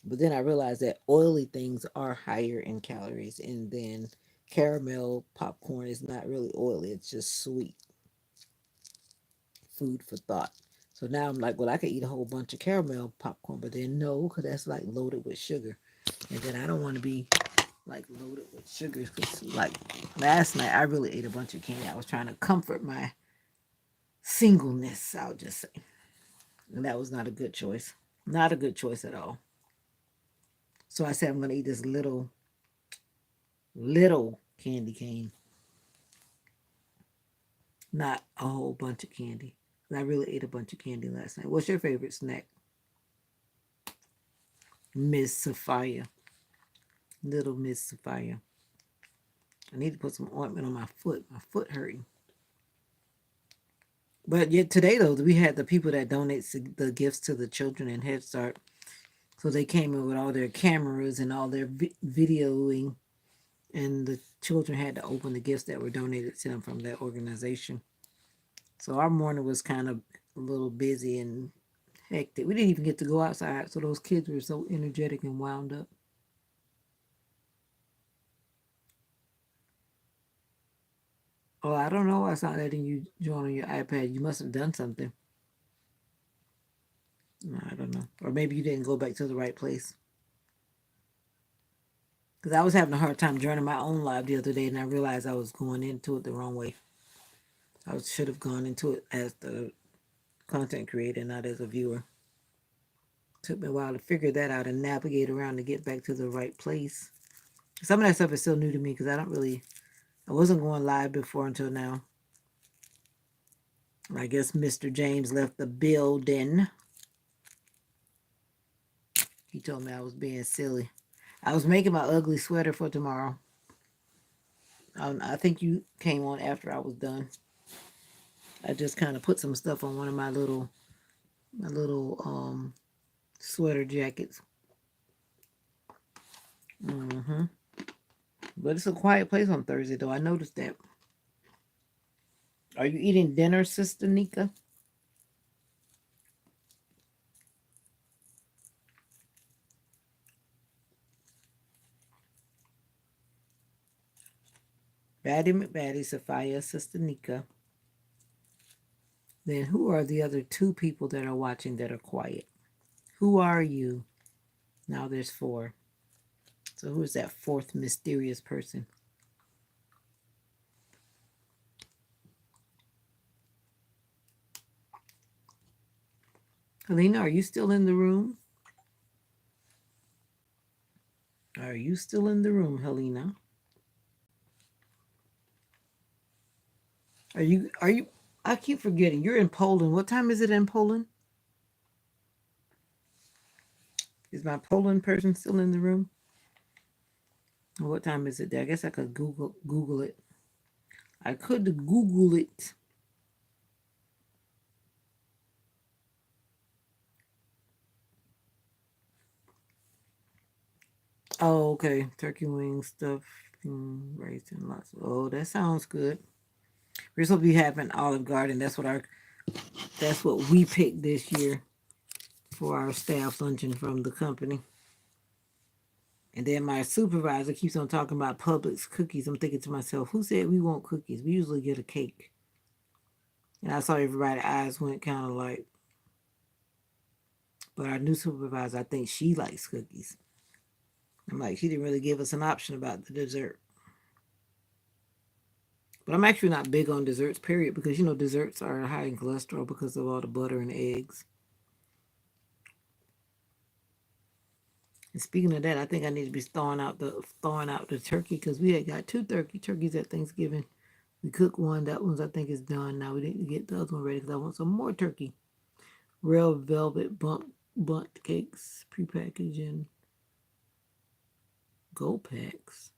but then I realized that oily things are higher in calories, and then caramel popcorn is not really oily, it's just sweet. Food for thought. So now I'm like, well, I could eat a whole bunch of caramel popcorn, but then no, because that's like loaded with sugar. And then I don't want to be like loaded with sugars, because like last night I really ate a bunch of candy. I was trying to comfort my singleness, I'll just say. And that was not a good choice. Not a good choice at all. So I said I'm going to eat this little candy cane, not a whole bunch of candy. I really ate a bunch of candy last night. What's your favorite snack? Miss Sophia. Little Miss Sophia. I need to put some ointment on my foot. My foot hurting. But yet today, though, we had the people that donate the gifts to the children in Head Start. So they came in with all their cameras and all their videoing, and the children had to open the gifts that were donated to them from that organization. So our morning was kind of a little busy and hectic. We didn't even get to go outside, so those kids were so energetic and wound up. Oh, I don't know why it's not letting you join on your iPad. You must have done something. No, I don't know. Or maybe you didn't go back to the right place. Because I was having a hard time joining my own live the other day, and I realized I was going into it the wrong way. I should have gone into it as the content creator, not as a viewer. Took me a while to figure that out and navigate around to get back to the right place. Some of that stuff is still new to me, because I wasn't going live before until now. I guess Mr. James left the building. He told me I was being silly. I was making my ugly sweater for tomorrow. I think you came on after I was done. I just kind of put some stuff on one of my little sweater jackets. But it's a quiet place on Thursday, though. I noticed that. Are you eating dinner, Sister Nika? Batty McBatty, Sophia, Sister Nika. Then who are the other two people that are watching that are quiet? Who are you? Now there's four. So who's that fourth mysterious person? Helena, are you still in the room? Are you still in the room, Helena? Are you I keep forgetting. You're in Poland. What time is it in Poland? Is my Poland person still in the room? What time is it there? I guess I could Google it. I could Google it. Oh, okay. Turkey wings, stuff, rice, and lots. Oh, that sounds good. We're supposed to be having Olive Garden. That's what we picked this year for our staff luncheon from the company. And then my supervisor keeps on talking about Publix cookies. I'm thinking to myself, who said we want cookies? We usually get a cake. And I saw everybody's eyes went kind of like, but our new supervisor, I think she likes cookies. I'm like, she didn't really give us an option about the dessert. But I'm actually not big on desserts, period, because desserts are high in cholesterol because of all the butter and eggs. And speaking of that, I think I need to be thawing out the turkey because we had got two turkeys at Thanksgiving. We cooked one. That one's I think is done. Now we need to get the other one ready because I want some more turkey. Real velvet bunt cakes, prepackaged in gold packs.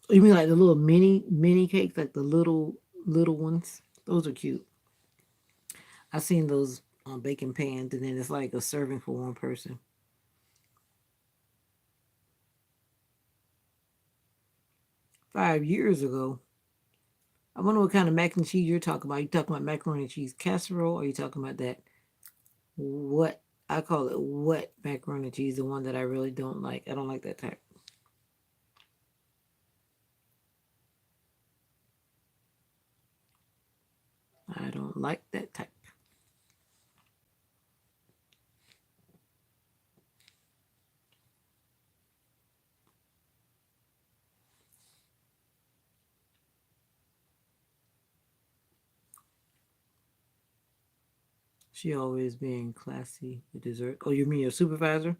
Oh, you mean like the little mini cakes, like the little ones? Those are cute. I've seen those on baking pans, and then it's like a serving for one person. 5 years ago. I wonder what kind of mac and cheese you're talking about. You talking about macaroni and cheese casserole, or you talking about that what I call it wet macaroni and cheese, the one that I really don't like. I don't like that type. I don't like that type. She always being classy with dessert. Oh, you mean your supervisor?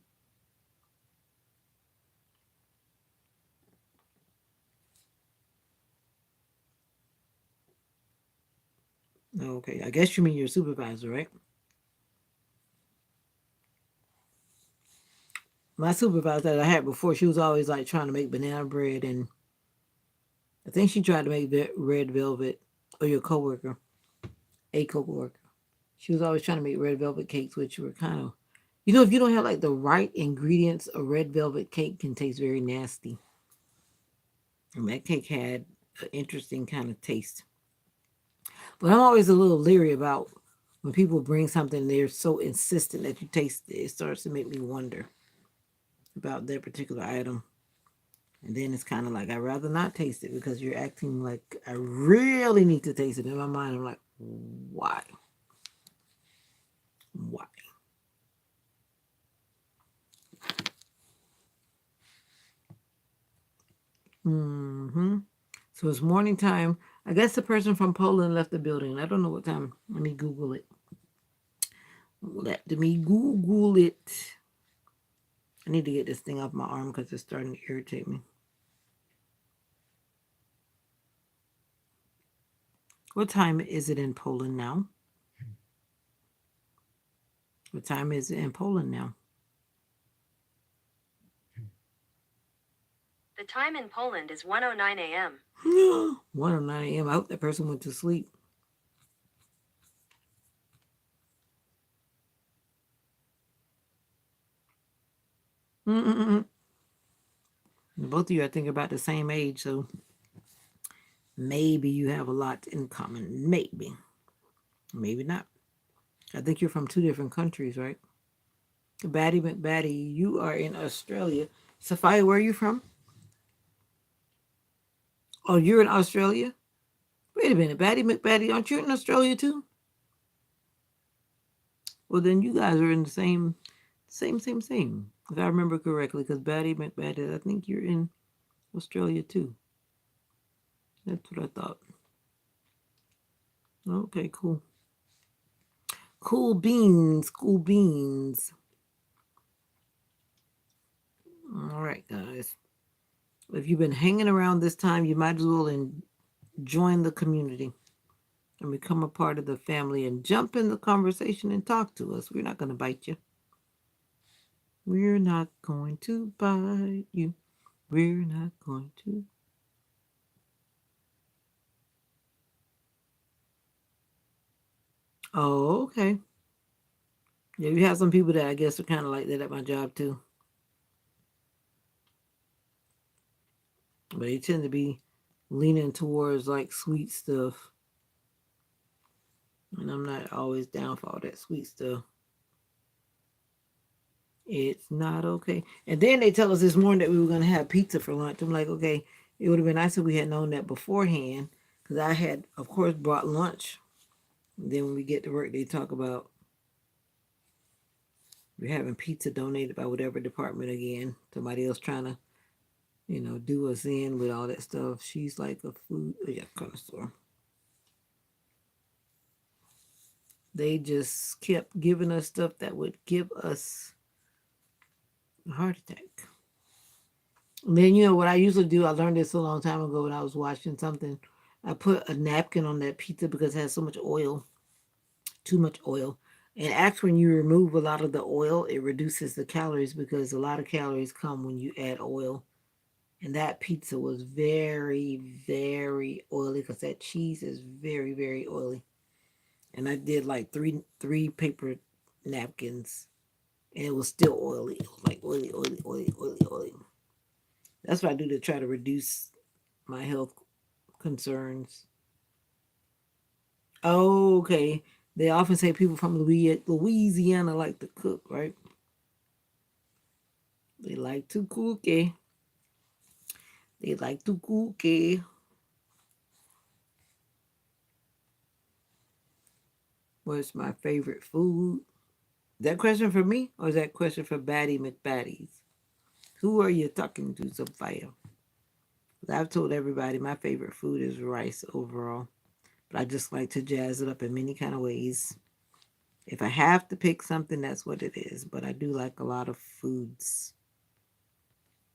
Oh, okay, I guess you mean your supervisor, right? My supervisor that I had before, she was always like trying to make banana bread, and I think she tried to make red velvet. Or your coworker, a coworker. She was always trying to make red velvet cakes, which were kind of, if you don't have like the right ingredients, a red velvet cake can taste very nasty. And that cake had an interesting kind of taste. But I'm always a little leery about when people bring something, they're so insistent that you taste it. It starts to make me wonder about that particular item. And then it's kind of like, I'd rather not taste it because you're acting like I really need to taste it. In my mind, I'm like, why? Why? Mm-hmm. So it's morning time. I guess the person from Poland left the building. I don't know what time. Let me Google it. Let me Google it. I need to get this thing off my arm because it's starting to irritate me. What time is it in Poland now? What time is it in Poland now? The time in Poland is 1:09 a.m. 1:09 a.m. I hope that person went to sleep. Mm-mm-mm. Both of you, I think, about the same age, so maybe you have a lot in common. Maybe. Maybe not. I think you're from two different countries, right? Batty McBatty, you are in Australia. Sophia, where are you from? Oh, you're in Australia? Wait a minute, Batty McBatty, aren't you in Australia too? Well, then you guys are in the same. If I remember correctly, because Batty McBatty, I think you're in Australia too. That's what I thought. Okay, cool. Cool beans, cool beans. All right, guys. If you've been hanging around this time, you might as well join the community and become a part of the family and jump in the conversation and talk to us. We're not going to bite you. We're not going to bite you. We're not going to. Oh, okay. Yeah, you have some people that I guess are kind of like that at my job too. But they tend to be leaning towards like sweet stuff. And I'm not always down for all that sweet stuff. It's not okay. And then they tell us this morning that we were going to have pizza for lunch. I'm like, okay, it would have been nice if we had known that beforehand. Because I had, of course, brought lunch. And then when we get to work, they talk about we're having pizza donated by whatever department again. Somebody else trying to, do us in with all that stuff. She's like a food, yeah, connoisseur. They just kept giving us stuff that would give us a heart attack. And then, what I usually do, I learned this a long time ago when I was watching something. I put a napkin on that pizza because it has so much oil, too much oil. And actually, when you remove a lot of the oil, it reduces the calories because a lot of calories come when you add oil. And that pizza was very, very oily because that cheese is very, very oily. And I did like three paper napkins, and it was still oily. It was like oily, oily, oily, oily, oily. That's what I do to try to reduce my health concerns. Oh, okay. They often say people from Louisiana like to cook, right? They like to cook. They like to cook. What's my favorite food? Is that question for me or is that question for Batty McBatties? Who are you talking to, Sophia? I've told everybody my favorite food is rice overall, but I just like to jazz it up in many kind of ways. If I have to pick something, that's what it is. But I do like a lot of foods,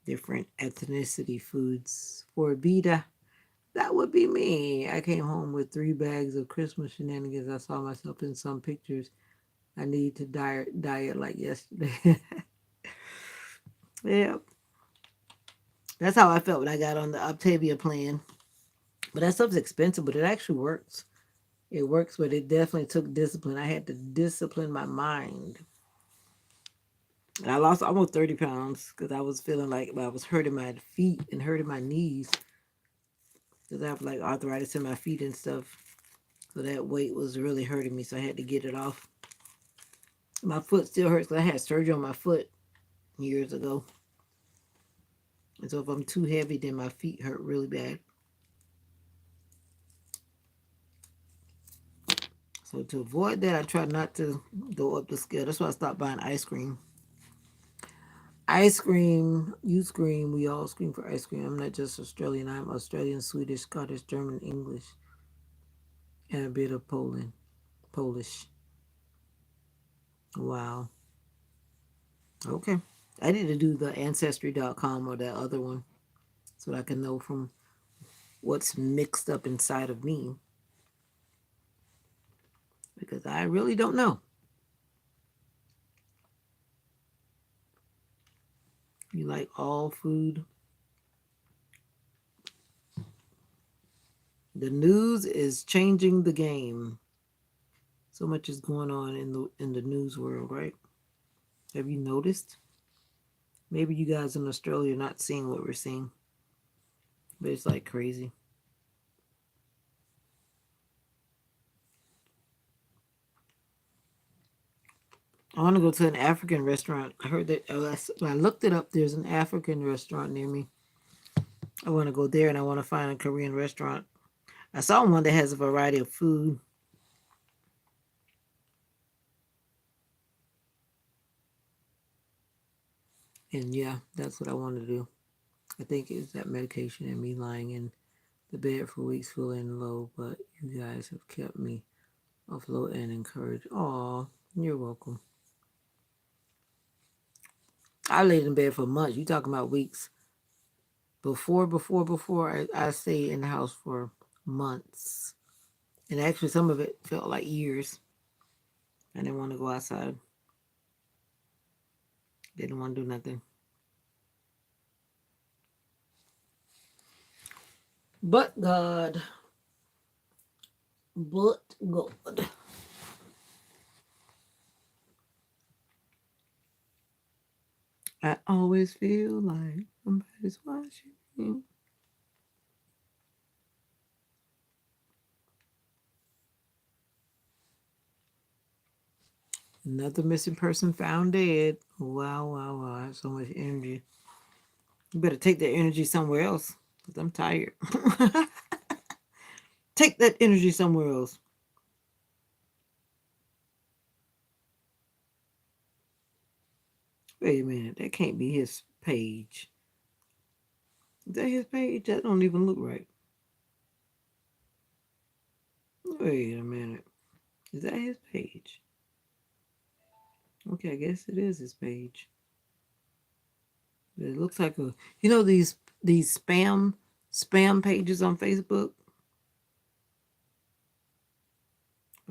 different ethnicity foods. For Veda, that would be me. I came home with 3 bags of Christmas shenanigans. I saw myself in some pictures. I need to diet like yesterday. Yeah, that's how I felt when I got on the Optavia plan. But that stuff's expensive, but it actually works. It works, but it definitely took discipline. I had to discipline my mind. And I lost almost 30 pounds because I was feeling like I was hurting my feet and hurting my knees because I have like arthritis in my feet and stuff. So that weight was really hurting me. So I had to get it off. My foot still hurts because I had surgery on my foot years ago. And so if I'm too heavy, then my feet hurt really bad. So to avoid that, I try not to go up the scale. That's why I stopped buying ice cream. Ice cream, you scream, we all scream for ice cream. I'm not just Australian, I'm Australian, Swedish, Scottish, German, English, and a bit of Polish. Wow. Okay. I need to do the ancestry.com or that other one so that I can know from what's mixed up inside of me because I really don't know. You like all food? The news is changing the game. So much is going on in the news world, right? Have you noticed? Maybe you guys in Australia are not seeing what we're seeing, but it's like crazy. I want to go to an African restaurant. I heard that when I looked it up, there's an African restaurant near me. I want to go there and I want to find a Korean restaurant. I saw one that has a variety of food. And yeah, that's what I want to do. I think it's that medication and me lying in the bed for weeks feeling low, but you guys have kept me Afloat and encourage. Aw, you're welcome. I laid in bed for months. You talking about weeks. Before I stayed in the house for months. And actually some of it felt like years. I didn't want to go outside. Didn't want to do nothing. But God. But God. I always feel like somebody's watching me. Another missing person found dead. Wow, wow, wow. I have so much energy. You better take that energy somewhere else. Because I'm tired. Take that energy somewhere else. Wait a minute. That can't be his page. Is that his page? That don't even look right. Wait a minute. Is that his page? Okay, I guess it is his page. But it looks like a these spam pages on Facebook.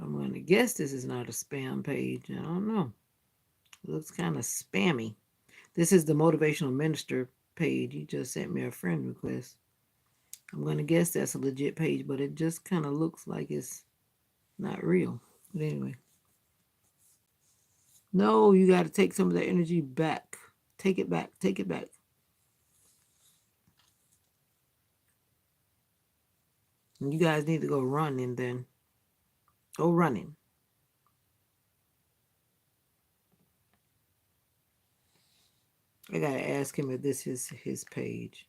I'm gonna guess this is not a spam page. I don't know. It looks kind of spammy. This is the motivational minister page. He just sent me a friend request. I'm gonna guess that's a legit page, but it just kind of looks like it's not real. But anyway, no, you got to take some of that energy back. Take it back. Take it back. And you guys need to go running then. Go running. I gotta ask him if this is his page.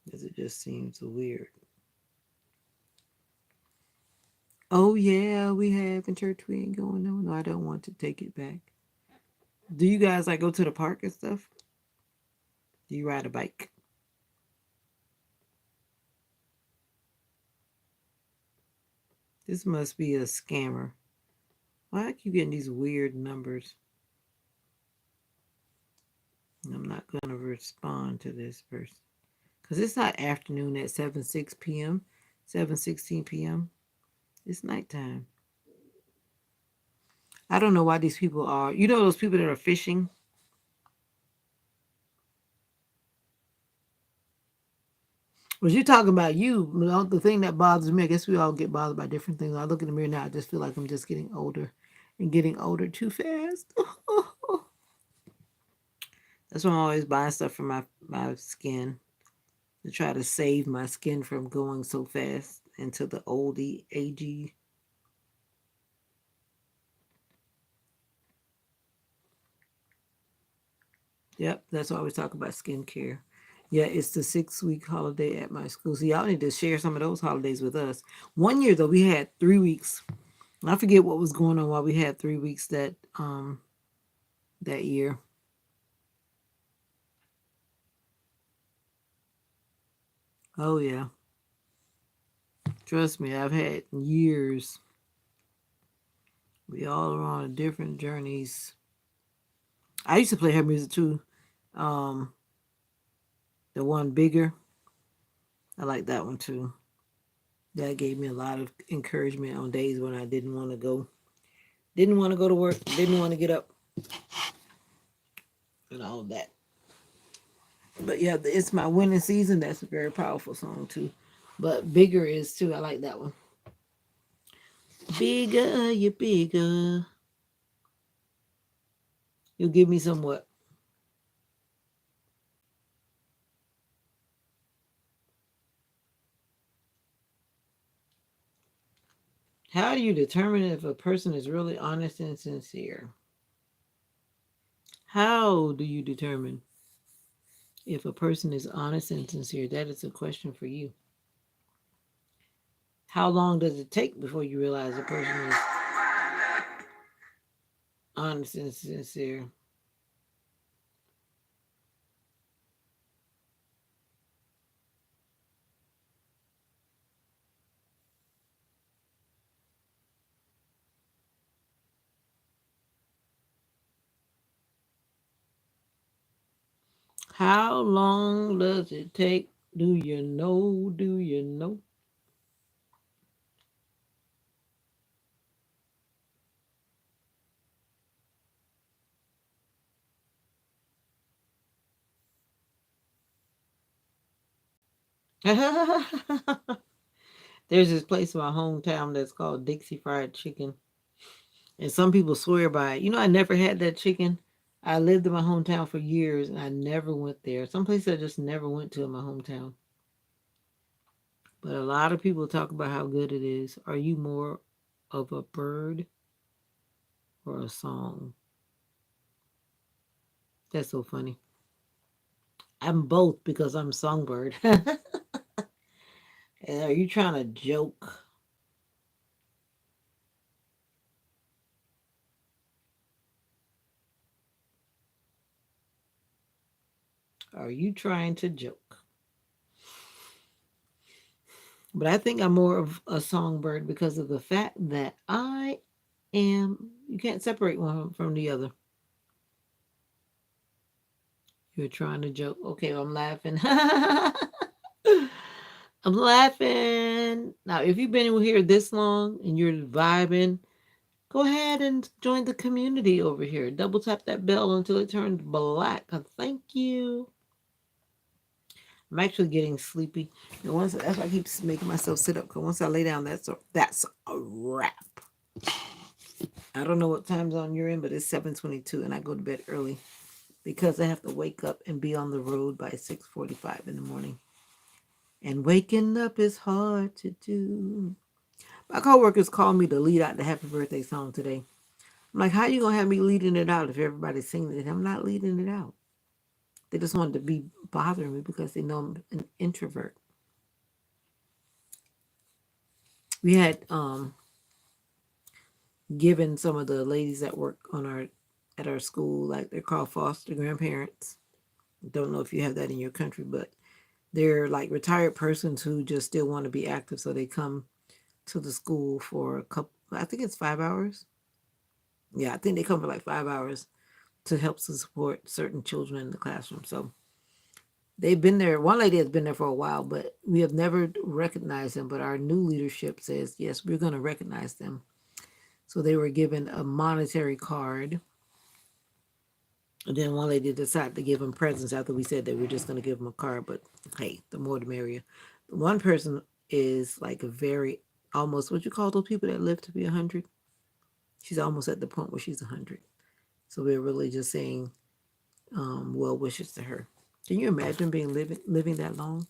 Because it just seems weird. Oh yeah, we have in church. We ain't going. No, no, I don't want to take it back. Do you guys like go to the park and stuff? Do you ride a bike? This must be a scammer. Why I keep getting these weird numbers? I'm not gonna respond to this person because it's not afternoon at 7:06 p.m. 7:16 p.m. It's nighttime. I don't know why these people are. You know those people that are fishing. Was you talking about you? The thing that bothers me, I guess we all get bothered by different things. I look in the mirror now, I just feel like I'm just getting older and getting older too fast. That's why I'm always buying stuff for my skin to try to save my skin from going so fast into the oldie, agey. Yep, that's why we talk about skincare. Yeah, it's the 6 week holiday at my school. So y'all need to share some of those holidays with us. One year though, we had 3 weeks. I forget what was going on while we had 3 weeks that year. Oh yeah. Trust me, I've had years. We all are on different journeys. I used to play her music too. Um, the one bigger. I like that one too. That gave me a lot of encouragement on days when I didn't want to go. Didn't want to go to work. Didn't want to get up. And all of that. But yeah, it's my winning season. That's a very powerful song too. But bigger is too. I like that one. Bigger, you bigger. You'll give me some what? How do you determine if a person is really honest and sincere? How do you determine if a person is honest and sincere? That is a question for you. How long does it take before you realize a person is honest and sincere? How long does it take? Do you know? Do you know? There's this place in my hometown that's called Dixie Fried Chicken. And some people swear by it. You know, I never had that chicken. I lived in my hometown for years and I never went there. Some places I just never went to in my hometown. But a lot of people talk about how good it is. Are you more of a bird or a song? That's so funny. I'm both because I'm songbird. And are you trying to joke? Are you trying to joke? But I think I'm more of a songbird because of the fact that I am, you can't separate one from the other. You're trying to joke. Okay, I'm laughing. I'm laughing. Now, if you've been here this long and you're vibing, go ahead and join the community over here. Double tap that bell until it turns black. Thank you. I'm actually getting sleepy. And once that's why I keep making myself sit up. Because once I lay down, that's a wrap. I don't know what time zone you're in, but it's 7:22, and I go to bed early because I have to wake up and be on the road by 6:45 in the morning. And waking up is hard to do. My coworkers called me to lead out the happy birthday song today. I'm like, how you gonna have me leading it out if everybody's singing it? I'm not leading it out. They just wanted to be bothering me because they know I'm an introvert. We had given some of the ladies that work on our at our school, like they're called foster grandparents. Don't know if you have that in your country, but they're like retired persons who just still want to be active, so they come to the school for a couple. I think it's 5 hours. Yeah, I think they come for like 5 hours to help to support certain children in the classroom. So they've been there. One lady has been there for a while, but we have never recognized them. But our new leadership says, yes, we're going to recognize them. So they were given a monetary card. And then one lady decided to give them presents after we said that we're just going to give them a card. But hey, the more the merrier. One person is like a very almost what you call those people that live to be 100. She's almost at the point where she's 100. So we're really just saying well wishes to her. Can you imagine being living that long?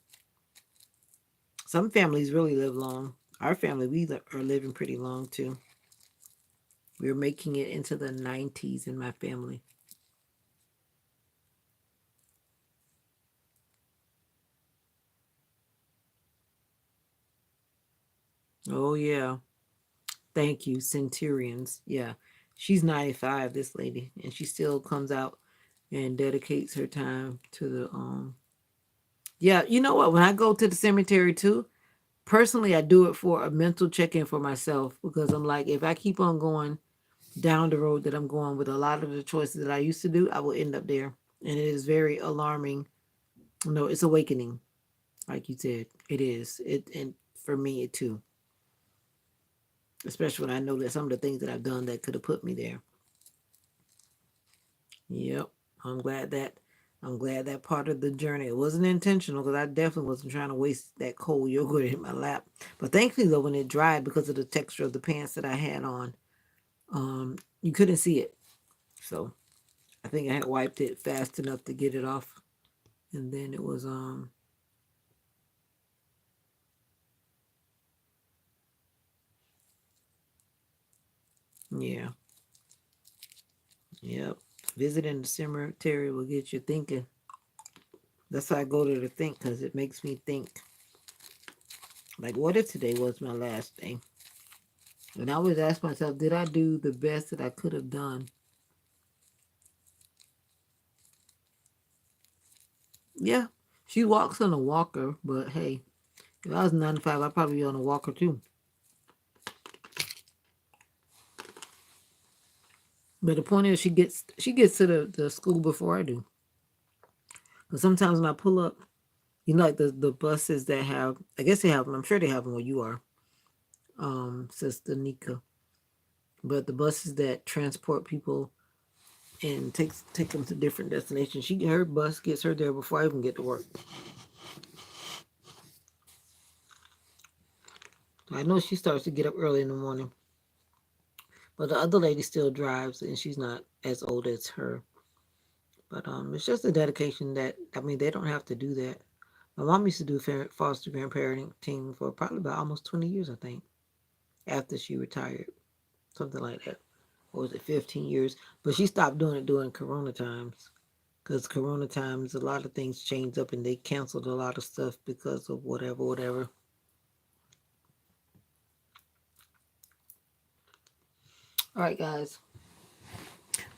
Some families really live long. Our family, are living pretty long too. We're making it into the 90s in my family. Oh yeah, thank you, centurions. Yeah, she's 95. This lady, and she still comes out and dedicates her time to the Yeah, you know what? When I go to the cemetery too, personally, I do it for a mental check-in for myself because I'm like, if I keep on going down the road that I'm going with a lot of the choices that I used to do, I will end up there. And it is very alarming. No, it's awakening, like you said. It is. And for me it too. Especially when I know that some of the things that I've done that could have put me there. Yep. I'm glad that I'm glad that part of the journey. It wasn't intentional because I definitely wasn't trying to waste that cold yogurt in my lap. But thankfully though, when it dried because of the texture of the pants that I had on, you couldn't see it. So I think I had wiped it fast enough to get it off. And then it was yeah. Yep. Visiting the cemetery will get you thinking. That's why I go to the think because it makes me think. Like, what if today was my last day? And I always ask myself, did I do the best that I could have done? Yeah, she walks on a walker, but hey, if I was 95, I'd probably be on a walker too. But the point is, she gets to the school before I do. Because sometimes when I pull up, you know, like the buses that have, I guess they have them. I'm sure they have them where you are, Sister Nika. But the buses that transport people and take them to different destinations, her bus gets her there before I even get to work. I know she starts to get up early in the morning, but the other lady still drives, and she's not as old as her. But it's just a dedication that I mean they don't have to do that. My mom used to do foster grandparenting for probably about almost 20 years, I think, after she retired, something like that. Or was it 15 years? But she stopped doing it during Corona times. Because Corona times, a lot of things changed up and they canceled a lot of stuff because of whatever, whatever. All right, guys.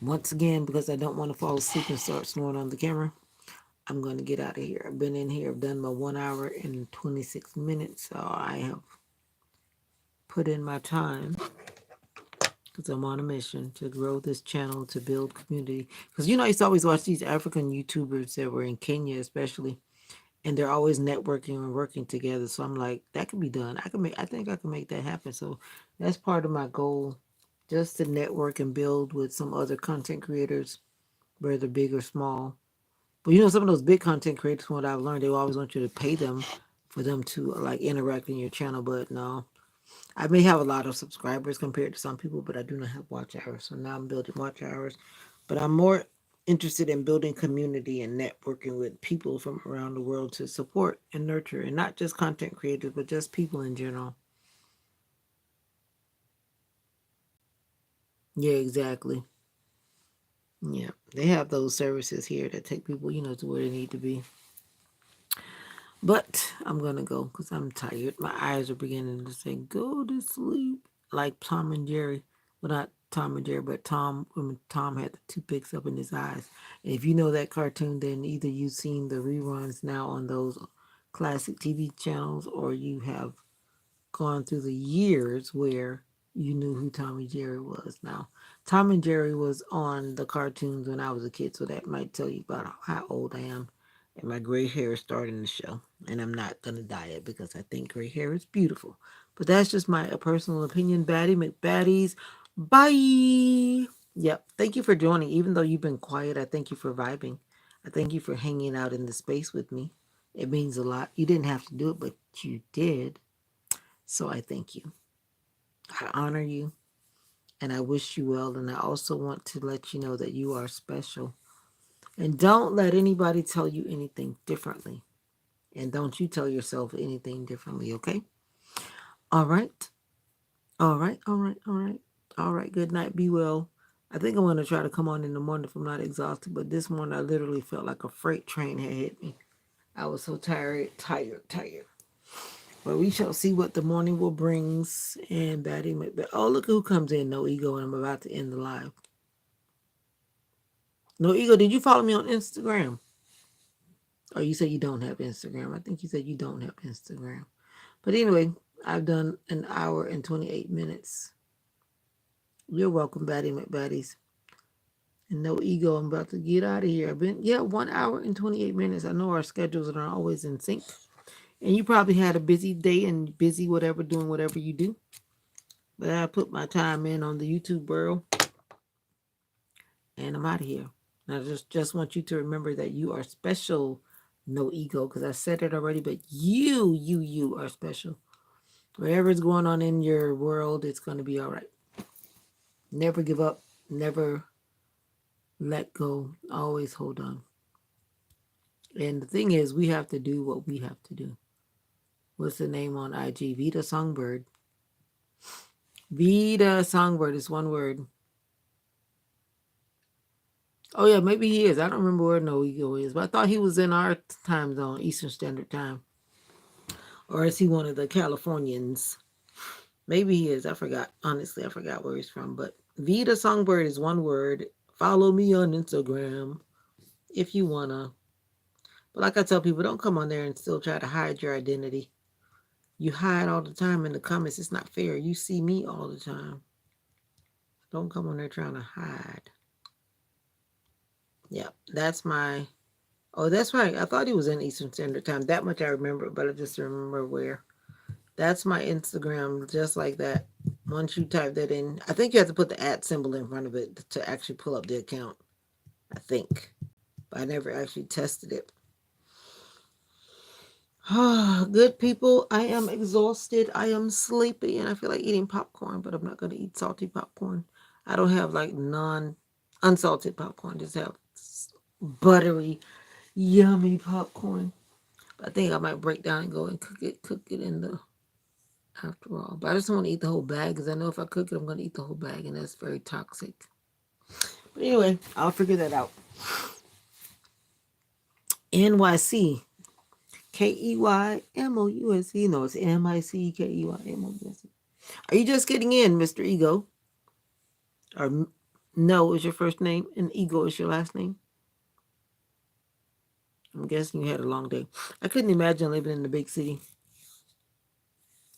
Once again, because I don't want to fall asleep and start snoring on the camera, I'm going to get out of here. I've been in here, I've done my 1 hour and 26 minutes. So I have put in my time because I'm on a mission to grow this channel, to build community. Because, you know, I used to always watch these African YouTubers that were in Kenya, especially, and they're always networking and working together. So I'm like, that can be done. I think I can make that happen. So that's part of my goal, just to network and build with some other content creators, whether big or small. But you know, some of those big content creators, from what I've learned, they always want you to pay them for them to like interact in your channel. But no, I may have a lot of subscribers compared to some people, but I do not have watch hours. So now I'm building watch hours. But I'm more interested in building community and networking with people from around the world to support and nurture, and not just content creators, but just people in general. Yeah, exactly. Yeah, they have those services here that take people, you know, to where they need to be. But I'm gonna go because I'm tired. My eyes are beginning to say, "Go to sleep," like Tom and Jerry. Well, not Tom and Jerry, but Tom. When Tom had the toothpicks up in his eyes. And if you know that cartoon, then either you've seen the reruns now on those classic TV channels, or you have gone through the years where you knew who Tom and Jerry was. Now, Tom and Jerry was on the cartoons when I was a kid, so that might tell you about how old I am. And my gray hair is starting to show. And I'm not going to dye it because I think gray hair is beautiful. But that's just my personal opinion. Batty McBaddies. Bye. Yep. Thank you for joining. Even though you've been quiet, I thank you for vibing. I thank you for hanging out in the space with me. It means a lot. You didn't have to do it, but you did. So I thank you. I honor you and I wish you well. And I also want to let you know that you are special. And don't let anybody tell you anything differently. And don't you tell yourself anything differently, okay? All right. All right. All right. All right. All right. Good night. Be well. I think I'm going to try to come on in the morning if I'm not exhausted. But this morning I literally felt like a freight train had hit me. I was so tired. But we shall see what the morning will brings. And Batty McBeth. Oh, look who comes in. No ego, and I'm about to end the live. No ego. Did you follow me on Instagram? Or you said you don't have Instagram? I think you said you don't have Instagram. But anyway, I've done an hour and 28 minutes. You're welcome, Batty McBaddies. And no ego. I'm about to get out of here. I've been 1 hour and 28 minutes. I know our schedules are not always in sync. And you probably had a busy day and busy whatever doing whatever you do. But I put my time in on the YouTube world and I'm out of here. And I just want you to remember that you are special. No ego, because I said it already, but you are special. Whatever's going on in your world, it's going to be all right. Never give up. Never let go. Always hold on. And the thing is, we have to do what we have to do. What's the name on IG? Veda-Song Bird. Veda-Song Bird is one word. Oh yeah, maybe he is. I don't remember where No Ego is, but I thought he was in our time zone, Eastern Standard Time. Or is he one of the Californians? Maybe he is. I forgot. Honestly, I forgot where he's from. But Vita Songbird is one word. Follow me on Instagram if you wanna. But like I tell people, don't come on there and still try to hide your identity. You hide all the time in the comments. It's not fair. You see me all the time. Don't come on there trying to hide. Yep, that's my Oh, that's right. I thought he was in Eastern Standard Time. That much I remember, but I just remember where. That's my Instagram, just like that. Once you type that in, I think you have to put the at symbol in front of it to actually pull up the account. I think. But I never actually tested it. Good people, I am exhausted. I am sleepy and I feel like eating popcorn, but I'm not going to eat salty popcorn. I don't have like non unsalted popcorn, just have buttery, yummy popcorn. But I think I might break down and go and cook it in the after all. But I just don't want to eat the whole bag because I know if I cook it, I'm going to eat the whole bag and that's very toxic. But anyway, I'll figure that out. NYC. KEYMOUSE. No, it's MICKEYMOUSE. Are you just getting in, Mr. Ego? Or no is your first name and Ego is your last name? I'm guessing you had a long day. I couldn't imagine living in a big city.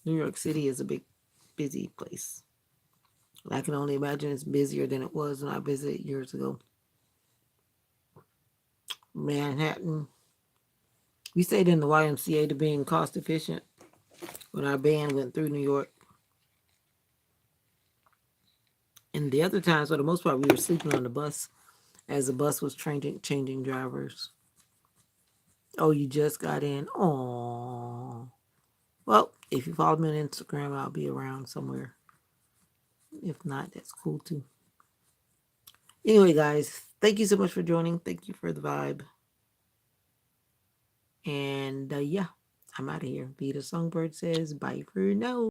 New York City is a big, busy place. I can only imagine it's busier than it was when I visited years ago. Manhattan. We stayed in the YMCA to being cost efficient when our band went through New York. And the other times, for the most part, we were sleeping on the bus as the bus was changing drivers. Oh, you just got in. Oh. Well, if you follow me on Instagram, I'll be around somewhere. If not, that's cool too. Anyway, guys, thank you so much for joining. Thank you for the vibe. And yeah, I'm out of here. Veda-Song Bird says bye for now.